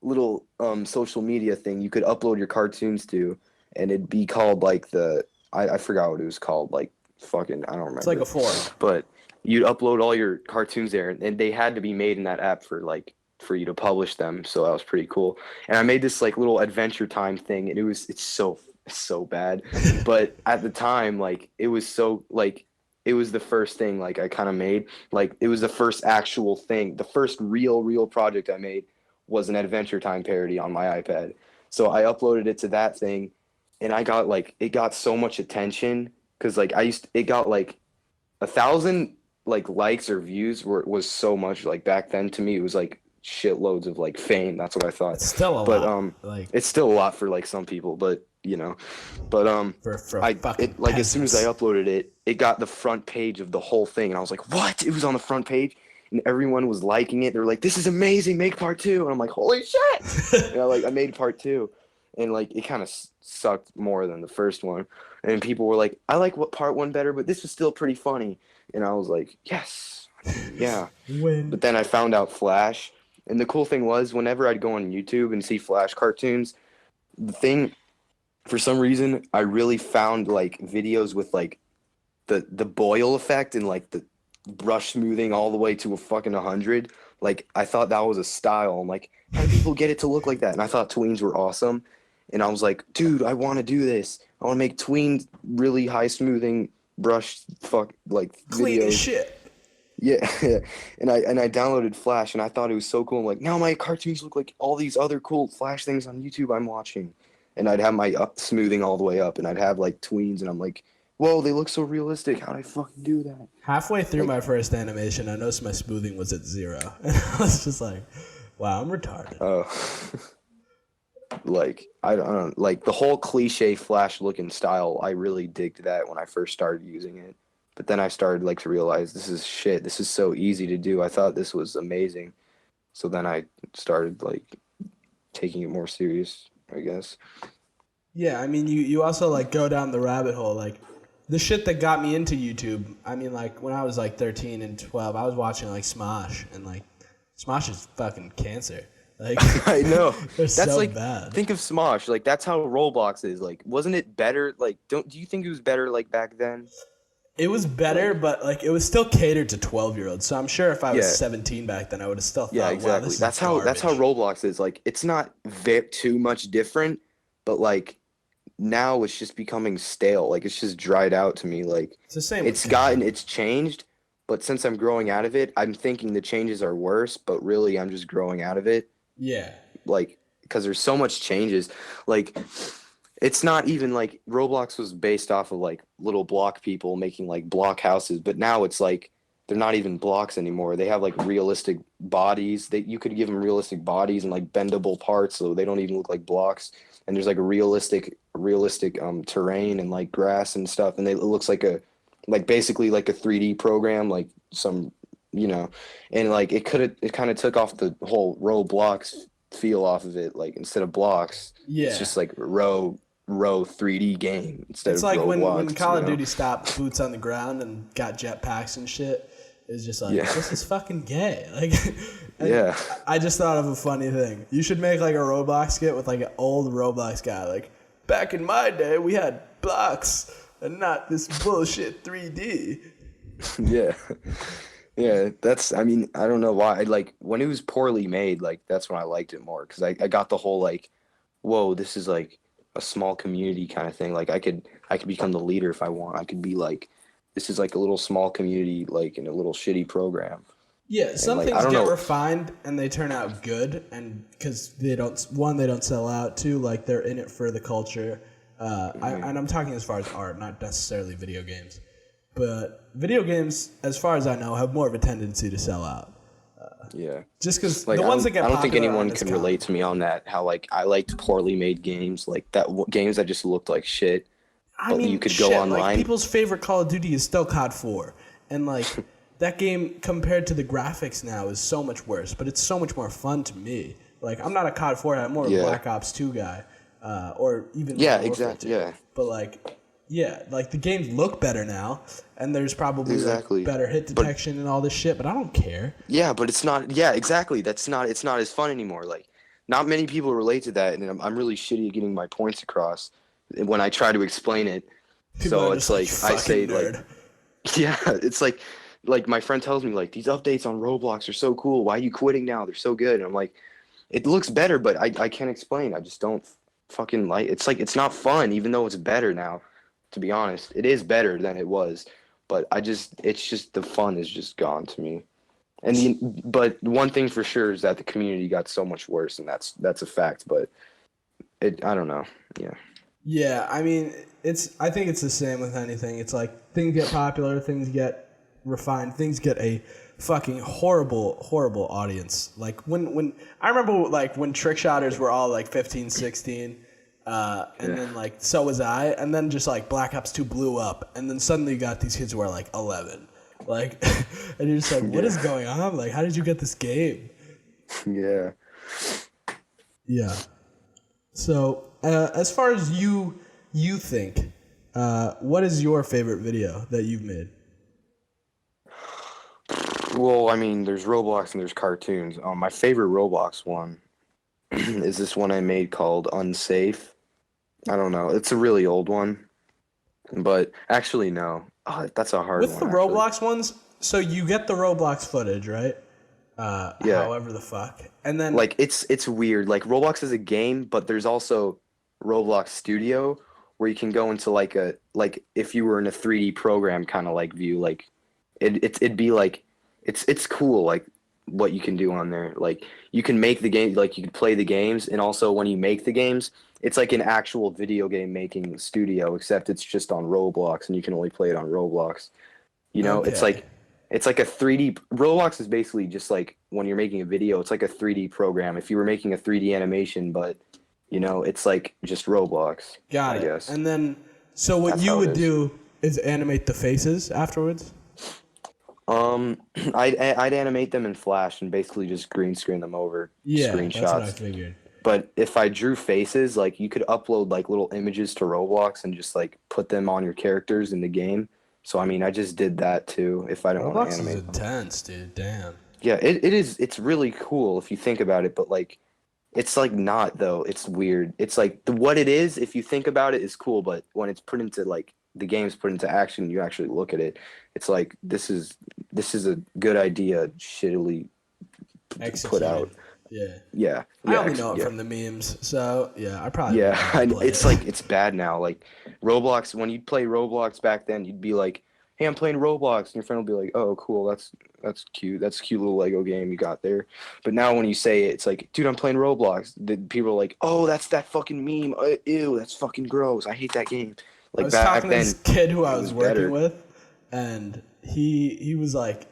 B: little social media thing you could upload your cartoons to, and it'd be called like I forgot what it was called, like fucking I don't remember.
A: It's like a forum.
B: But you'd upload all your cartoons there, and they had to be made in that app for you to publish them. So that was pretty cool. And I made this like little Adventure Time thing, and it's so bad. But at the time, like it was so like it was the first thing like I kind of made. Like it was the first actual thing. The first real project I made was an Adventure Time parody on my iPad. So I uploaded it to that thing, and it got so much attention because like it got like 1,000 like likes or views was so much. Like back then to me it was like shitloads of like fame. That's what I thought.
A: It's still a lot. Like
B: it's still a lot for like some people, but you know, but as soon as I uploaded it, it got the front page of the whole thing, and I was like, what? It was on the front page, and everyone was liking it. They were like, this is amazing, make part 2. And I'm like, holy shit. And I made part 2, and like it kind of sucked more than the first one, and people were like, I like what part 1 better, but this was still pretty funny. And I was like, yes, yeah. But then I found out Flash. And the cool thing was, whenever I'd go on YouTube and see Flash cartoons, for some reason, I really found like videos with like the boil effect and like the brush smoothing all the way to a fucking 100. Like I thought that was a style. I'm like, how do people get it to look like that? And I thought tweens were awesome. And I was like, dude, I want to do this. I want to make tween really high smoothing brush
A: clean
B: videos.
A: as shit.
B: Yeah. And I downloaded Flash, and I thought it was so cool. I'm like, now my cartoons look like all these other cool Flash things on YouTube I'm watching. And I'd have my smoothing all the way up, and I'd have like tweens, and I'm like, whoa, they look so realistic. How'd I fucking do that?
A: Halfway through my first animation, I noticed my smoothing was at 0. And I was just like, wow, I'm retarded.
B: Oh. Like, I don't know. Like, the whole cliche Flash looking style, I really digged that when I first started using it. But then I started like to realize this is shit. This is so easy to do. I thought this was amazing. So then I started like taking it more serious, I guess.
A: Yeah, I mean, you also like go down the rabbit hole. Like the shit that got me into YouTube. I mean, like when I was like 13 and 12, I was watching like Smosh, and like Smosh is fucking cancer. Like
B: I know.
A: That's so like bad.
B: Think of Smosh. Like that's how Roblox is. Like, wasn't it better? Like, do you think it was better like back then?
A: It was better, but like it was still catered to 12-year-olds. So I'm sure if I was 17 back then, I would have still thought,
B: exactly.
A: Wow, this
B: that's
A: is
B: how
A: garbage.
B: That's how Roblox is. Like, it's not too much different, but like now it's just becoming stale. Like it's just dried out to me. Like
A: it's the same.
B: It's changed, but since I'm growing out of it, I'm thinking the changes are worse, but really I'm just growing out of it.
A: Yeah.
B: Like, because there's so much changes. Like, it's not even like Roblox was based off of like little block people making like block houses, but now it's like they're not even blocks anymore. They have like realistic bodies. You could give them realistic bodies and like bendable parts, so they don't even look like blocks. And there's like a realistic terrain and like grass and stuff, and it looks like basically like a 3D program, like some, and like it kind of took off the whole Roblox feel off of it. Like instead of blocks, it's just like row 3D game instead
A: it's
B: of
A: like
B: Roblox,
A: when Call of Duty stopped boots on the ground and got jetpacks and shit. It's just like, this is fucking gay. Like, I just thought of a funny thing. You should make like a Roblox skit with like an old Roblox guy. Like, back in my day, we had blocks and not this bullshit 3D.
B: Yeah. Yeah, I mean, I don't know why. Like, when it was poorly made, like, that's when I liked it more. Because I got the whole, like, whoa, this is, like, a small community kind of thing. Like, I could become the leader if I want. I could be, like, this is, like, a little small community, like, in a little shitty program.
A: Yeah,
B: And,
A: some
B: like, I
A: things
B: don't
A: get
B: know.
A: refined and they turn out good, and because they don't sell out. Two, like they're in it for the culture. And I'm talking as far as art, not necessarily video games. But video games, as far as I know, have more of a tendency to sell out.
B: Yeah.
A: Just because
B: Like,
A: the ones that get
B: I don't think
A: popular
B: anyone
A: aren't as
B: can
A: common.
B: relate to me on that. How, like, I liked poorly made games, like, games that just looked like shit,
A: I
B: but you
A: mean,
B: could go
A: shit, like
B: online.
A: people's favorite Call of Duty is still COD 4. And like that game compared to the graphics now is so much worse, but it's so much more fun to me. Like I'm not a COD 4 guy, I'm more of a
B: Yeah.
A: Black Ops 2 guy. Or even
B: Yeah,
A: Modern Warfare
B: exactly.
A: 2.
B: Yeah.
A: But like yeah, like the games look better now and there's probably like
B: Exactly.
A: better hit
B: But
A: detection and all this shit, but I don't care.
B: yeah, but it's not. Yeah, exactly. It's not as fun anymore. Like, not many people relate to that, and I'm really shitty at getting my points across when I try to explain it.
A: People
B: So
A: are
B: it's
A: just like
B: like I say,
A: fucking
B: like,
A: nerd.
B: yeah, it's like my friend tells me, like, these updates on Roblox are so cool. Why are you quitting now? They're so good. And I'm like, it looks better, but I can't explain. I just don't fucking like. It's like it's not fun, even though it's better now. To be honest, it is better than it was, but it's just the fun is just gone to me. But one thing for sure is that the community got so much worse, and that's a fact. But I don't know. Yeah.
A: Yeah, I mean, I think it's the same with anything. It's like things get popular, things get refined, things get a fucking horrible, horrible audience. Like when I remember like when trick shotters were all like 15, 16, and then like so was I, and then just like Black Ops 2 blew up, and then suddenly you got these kids who are like 11. Like, and you're just like, what is going on? Like, how did you get this game?
B: Yeah.
A: Yeah. So, as far as you think, what is your favorite video that you've made?
B: Well, I mean, there's Roblox and there's cartoons. My favorite Roblox one is this one I made called Unsafe. I don't know. It's a really old one, but actually, no. Oh, that's a hard
A: With
B: one,
A: the
B: actually.
A: Roblox ones, so you get the Roblox footage, right?
B: Yeah.
A: However the fuck, and then
B: Like, it's weird. Like, Roblox is a game, but there's also Roblox Studio where you can go into like if you were in a 3D program kind of like view, like it'd be like it's cool, like what you can do on there. Like, you can make the game, like you can play the games, and also when you make the games, it's like an actual video game making studio, except it's just on Roblox and you can only play it on Roblox. You know,
A: okay,
B: it's like a 3D. Roblox is basically just like when you're making a video, it's like a 3D program. If you were making a 3D animation, but you know, it's like just Roblox,
A: got
B: I
A: it.
B: guess.
A: And then, so what
B: That's
A: you
B: how it
A: would
B: is.
A: do is animate the faces afterwards.
B: Um, I'd animate them in Flash and basically just green screen them over
A: Yeah, that's what I
B: screenshots.
A: figured.
B: But if I drew faces, like you could upload like little images to Roblox and just like put them on your characters in the game. So I mean, I just did that too if I didn't want to
A: Roblox is
B: animate them.
A: intense, dude. Damn.
B: Yeah, it is. It's really cool if you think about it, but like, it's like not though. It's weird. It's like what it is. If you think about it, is cool, but when it's put into like the game's put into action, you actually look at it. It's like this is a good idea, shittily put
A: Executed.
B: out.
A: Yeah.
B: Yeah,
A: I
B: yeah,
A: only know it
B: yeah.
A: from the memes, so yeah, I probably
B: Yeah,
A: wouldn't even play
B: it's
A: it.
B: like it's bad now. Like Roblox, when you'd play Roblox back then, you'd be like, "Hey, I'm playing Roblox," and your friend will be like, "Oh, cool, that's cute. That's a cute little Lego game you got there." But now when you say it, it's like, "Dude, I'm playing Roblox." The people are like, "Oh, that's that fucking meme. Ew, that's fucking gross. I hate that game."
A: I
B: Like
A: was
B: back
A: talking to this
B: then,
A: kid who I
B: it
A: was
B: was
A: working
B: better.
A: with, and he was like,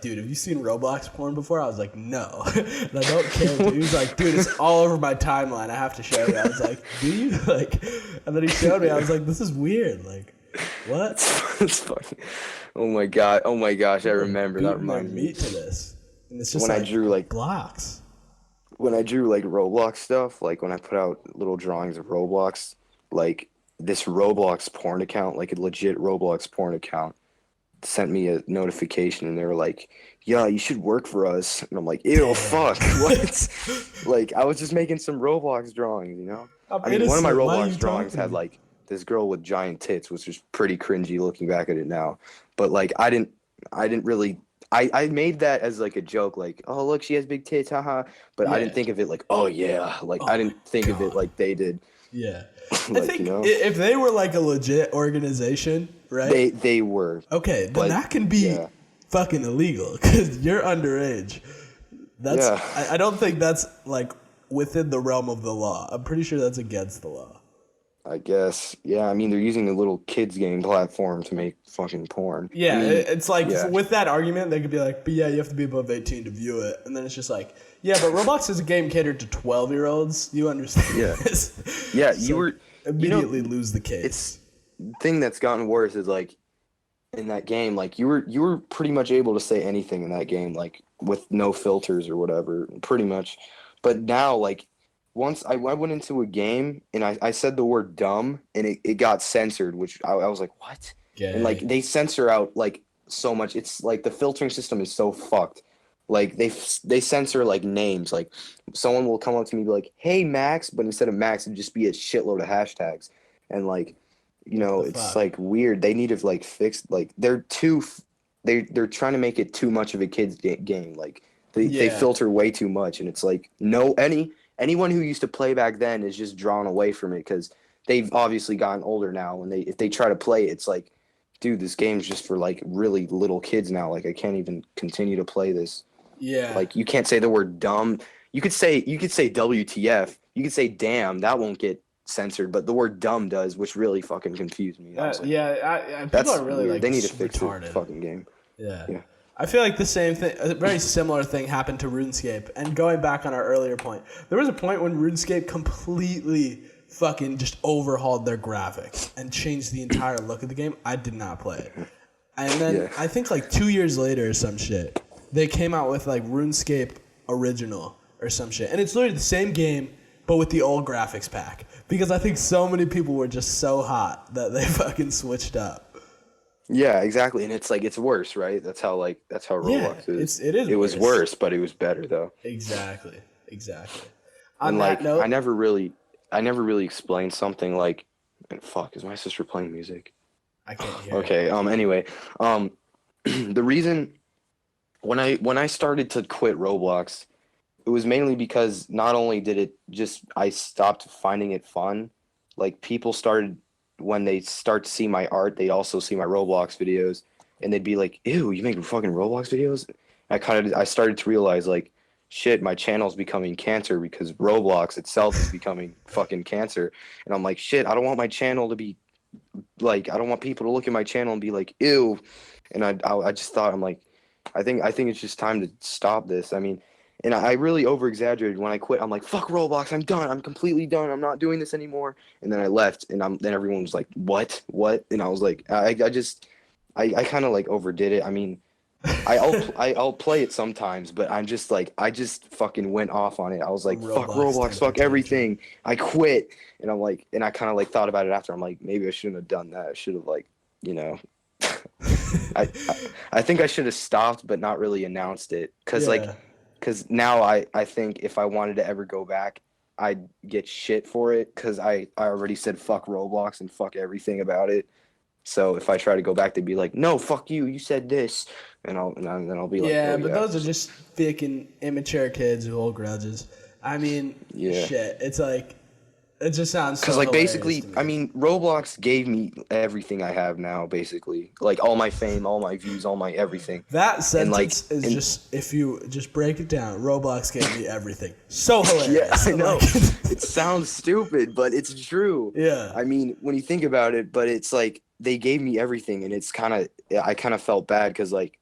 A: dude, have you seen Roblox porn before? I was like, no, and I don't care. Dude. He was like, dude, it's all over my timeline. I have to show you. I was like, do you like? And then he showed me. I was like, this is weird. Like, what?
B: It's fucking. Oh my god. Oh my gosh, I
A: People are
B: remember. That
A: beating their
B: reminds me.
A: meat to this, and it's just
B: When I
A: like
B: drew like
A: blocks.
B: when I drew like Roblox stuff, like when I put out little drawings of Roblox, like this Roblox porn account, like a legit Roblox porn account, sent me a notification and they were like, "Yeah, you should work for us." And I'm like, "Ew,
A: Damn.
B: fuck, what?" Like I was just making some Roblox drawings, you know?
A: I'm
B: I mean, one of my
A: innocent. Why are you
B: Roblox drawings
A: talking to
B: had
A: me?
B: like this girl with giant tits, which was pretty cringy looking back at it now. But like I didn't really I made that as like a joke, like, oh look, she has big tits, haha. But I
A: Yeah.
B: didn't think of it like, oh yeah, like
A: Oh
B: I
A: my
B: didn't think of it
A: God.
B: like they did.
A: Yeah. I
B: Like,
A: think if they were like a legit organization, right?
B: they were.
A: Okay, then
B: But
A: that can be
B: yeah.
A: fucking illegal because you're underage. That's
B: Yeah.
A: I don't think that's like within the realm of the law. I'm pretty sure that's against the law.
B: I guess. Yeah, I mean they're using a little kids game platform to make fucking porn. I
A: Yeah,
B: mean,
A: it's like
B: yeah.
A: with that argument, they could be like, but yeah, you have to be above 18 to view it. And then it's just like, yeah, but Roblox is a game catered to 12-year-olds. You understand
B: Yeah.
A: this?
B: Yeah,
A: So,
B: you were
A: immediately lose the case.
B: it's the thing that's gotten worse is like in that game, like you were pretty much able to say anything in that game, like with no filters or whatever, pretty much. But now, like once I went into a game and I said the word dumb and it got censored, which I was like, what? And like
A: Gay.
B: they censor out like so much. It's like the filtering system is so fucked. Like they censor like names. Like someone will come up to me and be like, "Hey Max," but instead of Max, it'd just be a shitload of hashtags. And like,
A: What the
B: it's
A: fuck?
B: like weird. They need to like fix. Like they're trying to make it too much of a kids game. Like they
A: Yeah.
B: filter way too much, and it's like no anyone who used to play back then is just drawn away from it because they've obviously gotten older now. And if they try to play it, it's like, dude, this game's just for like really little kids now. Like I can't even continue to play this.
A: Yeah.
B: Like you can't say the word dumb. You could say WTF. You could say damn. That won't get censored, but the word dumb does, which really fucking confused me. I was like,
A: people
B: that's
A: are really
B: weird.
A: like
B: They need to fix
A: retarded.
B: the fucking game.
A: Yeah.
B: Yeah.
A: I feel like the same thing, a very similar thing happened to RuneScape. And going back on our earlier point, there was a point when RuneScape completely fucking just overhauled their graphics and changed the entire look of the game. I did not play it. And then
B: Yeah.
A: I think like 2 years later or some shit, they came out with like RuneScape Original or some shit. And it's literally the same game, but with the old graphics pack. Because I think so many people were just so hot that they fucking switched up.
B: Yeah, exactly. And it's like it's worse, right? That's how Roblox is.
A: It is
B: It was worse, but it was better though.
A: Exactly. On
B: And
A: that
B: like
A: note,
B: I never really explained something like, and fuck, is my sister playing music?
A: I can't hear.
B: Okay. Anyway, the reason when I started to quit Roblox, it was mainly because not only did it just I stopped finding it fun, like people started when they start to see my art, they also see my Roblox videos, and they'd be like, "Ew, you make fucking Roblox videos?" I started to realize like, shit, my channel's becoming cancer because Roblox itself is becoming fucking cancer, and I'm like, shit, I don't want my channel to be like, I don't want people to look at my channel and be like, "Ew," and I just thought I'm like, I think it's just time to stop this. I mean. And I really over-exaggerated when I quit. I'm like, fuck Roblox, I'm done. I'm completely done. I'm not doing this anymore. And then I left, and then everyone was like, what? And I was like, I kind of like overdid it. I mean, I'll play it sometimes, but I'm just like, I just fucking went off on it. I was like, fuck Roblox, fuck everything. I quit. And I'm like, and I kind of like thought about it after. I'm like, maybe I shouldn't have done that. I should have like, I think I should have stopped, but not really announced it. Because now I think if I wanted to ever go back, I'd get shit for it because I already said fuck Roblox and fuck everything about it. So if I try to go back, they'd be like, no, fuck you, you said this. And then I'll be like,
A: Yeah,
B: oh,
A: but
B: yeah.
A: those are just fucking immature kids who hold grudges. I mean,
B: Yeah.
A: shit. It's like, it just sounds so
B: Because like
A: hilarious
B: basically,
A: to me.
B: I mean, Roblox gave me everything I have now. Basically, like all my fame, all my views, all my everything.
A: That sentence
B: like-
A: is
B: and-
A: just, if you just break it down, Roblox gave me everything. So hilarious.
B: Yeah, I know.
A: Like,
B: It sounds stupid, but it's true.
A: yeah.
B: I mean, when you think about it, but it's like they gave me everything, and it's I kind of felt bad because like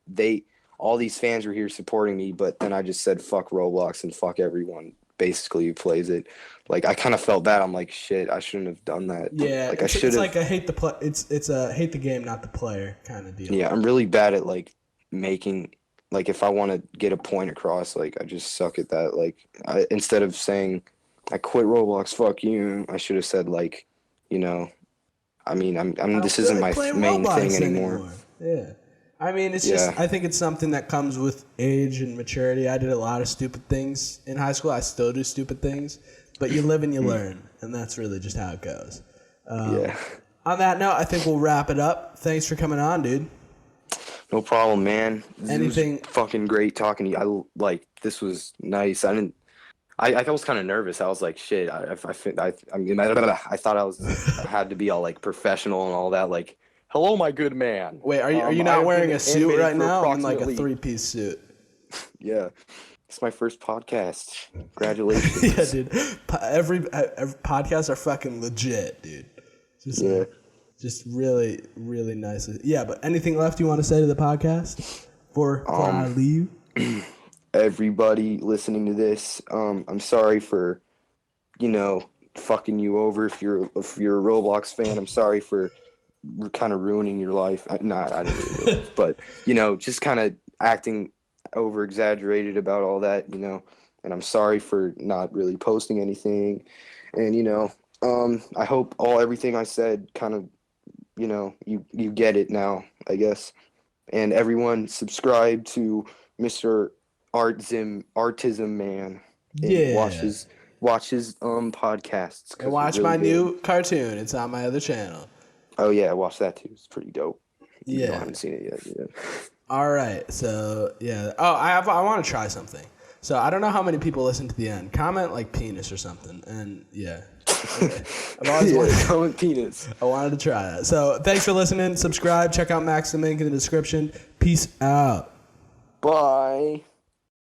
B: all these fans were here supporting me, but then I just said fuck Roblox and fuck everyone basically who plays it. Like I kind of felt bad. I'm like, shit, I shouldn't have done that.
A: Yeah,
B: like I
A: it's
B: should have.
A: like a hate the play. It's a hate the game, not the player kind of deal.
B: Yeah, I'm really bad at like making like if I want to get a point across, like I just suck at that. Like instead of saying I quit Roblox, fuck you, I should have said like, I mean, I'm this isn't my main thing anymore.
A: Yeah. I mean, it's
B: Yeah.
A: just, I think it's something that comes with age and maturity. I did a lot of stupid things in high school. I still do stupid things, but you live and you learn, and that's really just how it goes.
B: Yeah.
A: On that note, I think we'll wrap it up. Thanks for coming on, dude.
B: No problem, man.
A: Anything?
B: It was fucking great talking to you. This was nice. I was kind of nervous. I was like, shit. I thought I had to be all like professional and all that. Like, hello, my good man.
A: Wait, are you
B: I
A: not
B: have
A: wearing
B: been
A: a suit
B: animating
A: right
B: for
A: now? I'm in like a
B: approximately-
A: 3-piece suit.
B: Yeah, it's my first podcast. Congratulations.
A: Yeah, dude. Every podcasts are fucking legit, dude. Just really, really nice. Yeah, but anything left you want to say to the podcast before I leave?
B: Everybody listening to this, I'm sorry for, fucking you over. If you're a Roblox fan, I'm sorry for kind of ruining your life. I didn't really, but just kind of acting over exaggerated about all that, and I'm sorry for not really posting anything, and I hope everything I said kind of, you get it now, I guess, and everyone subscribe to Mr. ARTiZM man. And
A: Yeah.
B: watch his podcasts.
A: And watch my new cartoon. It's on my other channel.
B: Oh yeah, watch that too. It's pretty dope.
A: Yeah.
B: I haven't seen it yet. Yeah.
A: All right. So yeah. Oh, I want to try something. So I don't know how many people listen to the end. Comment like penis or something. And yeah. Okay. I've always wanted,
B: comment penis.
A: I wanted to try that. So thanks for listening. Subscribe. Check out MaxTheMink in the description. Peace out.
B: Bye.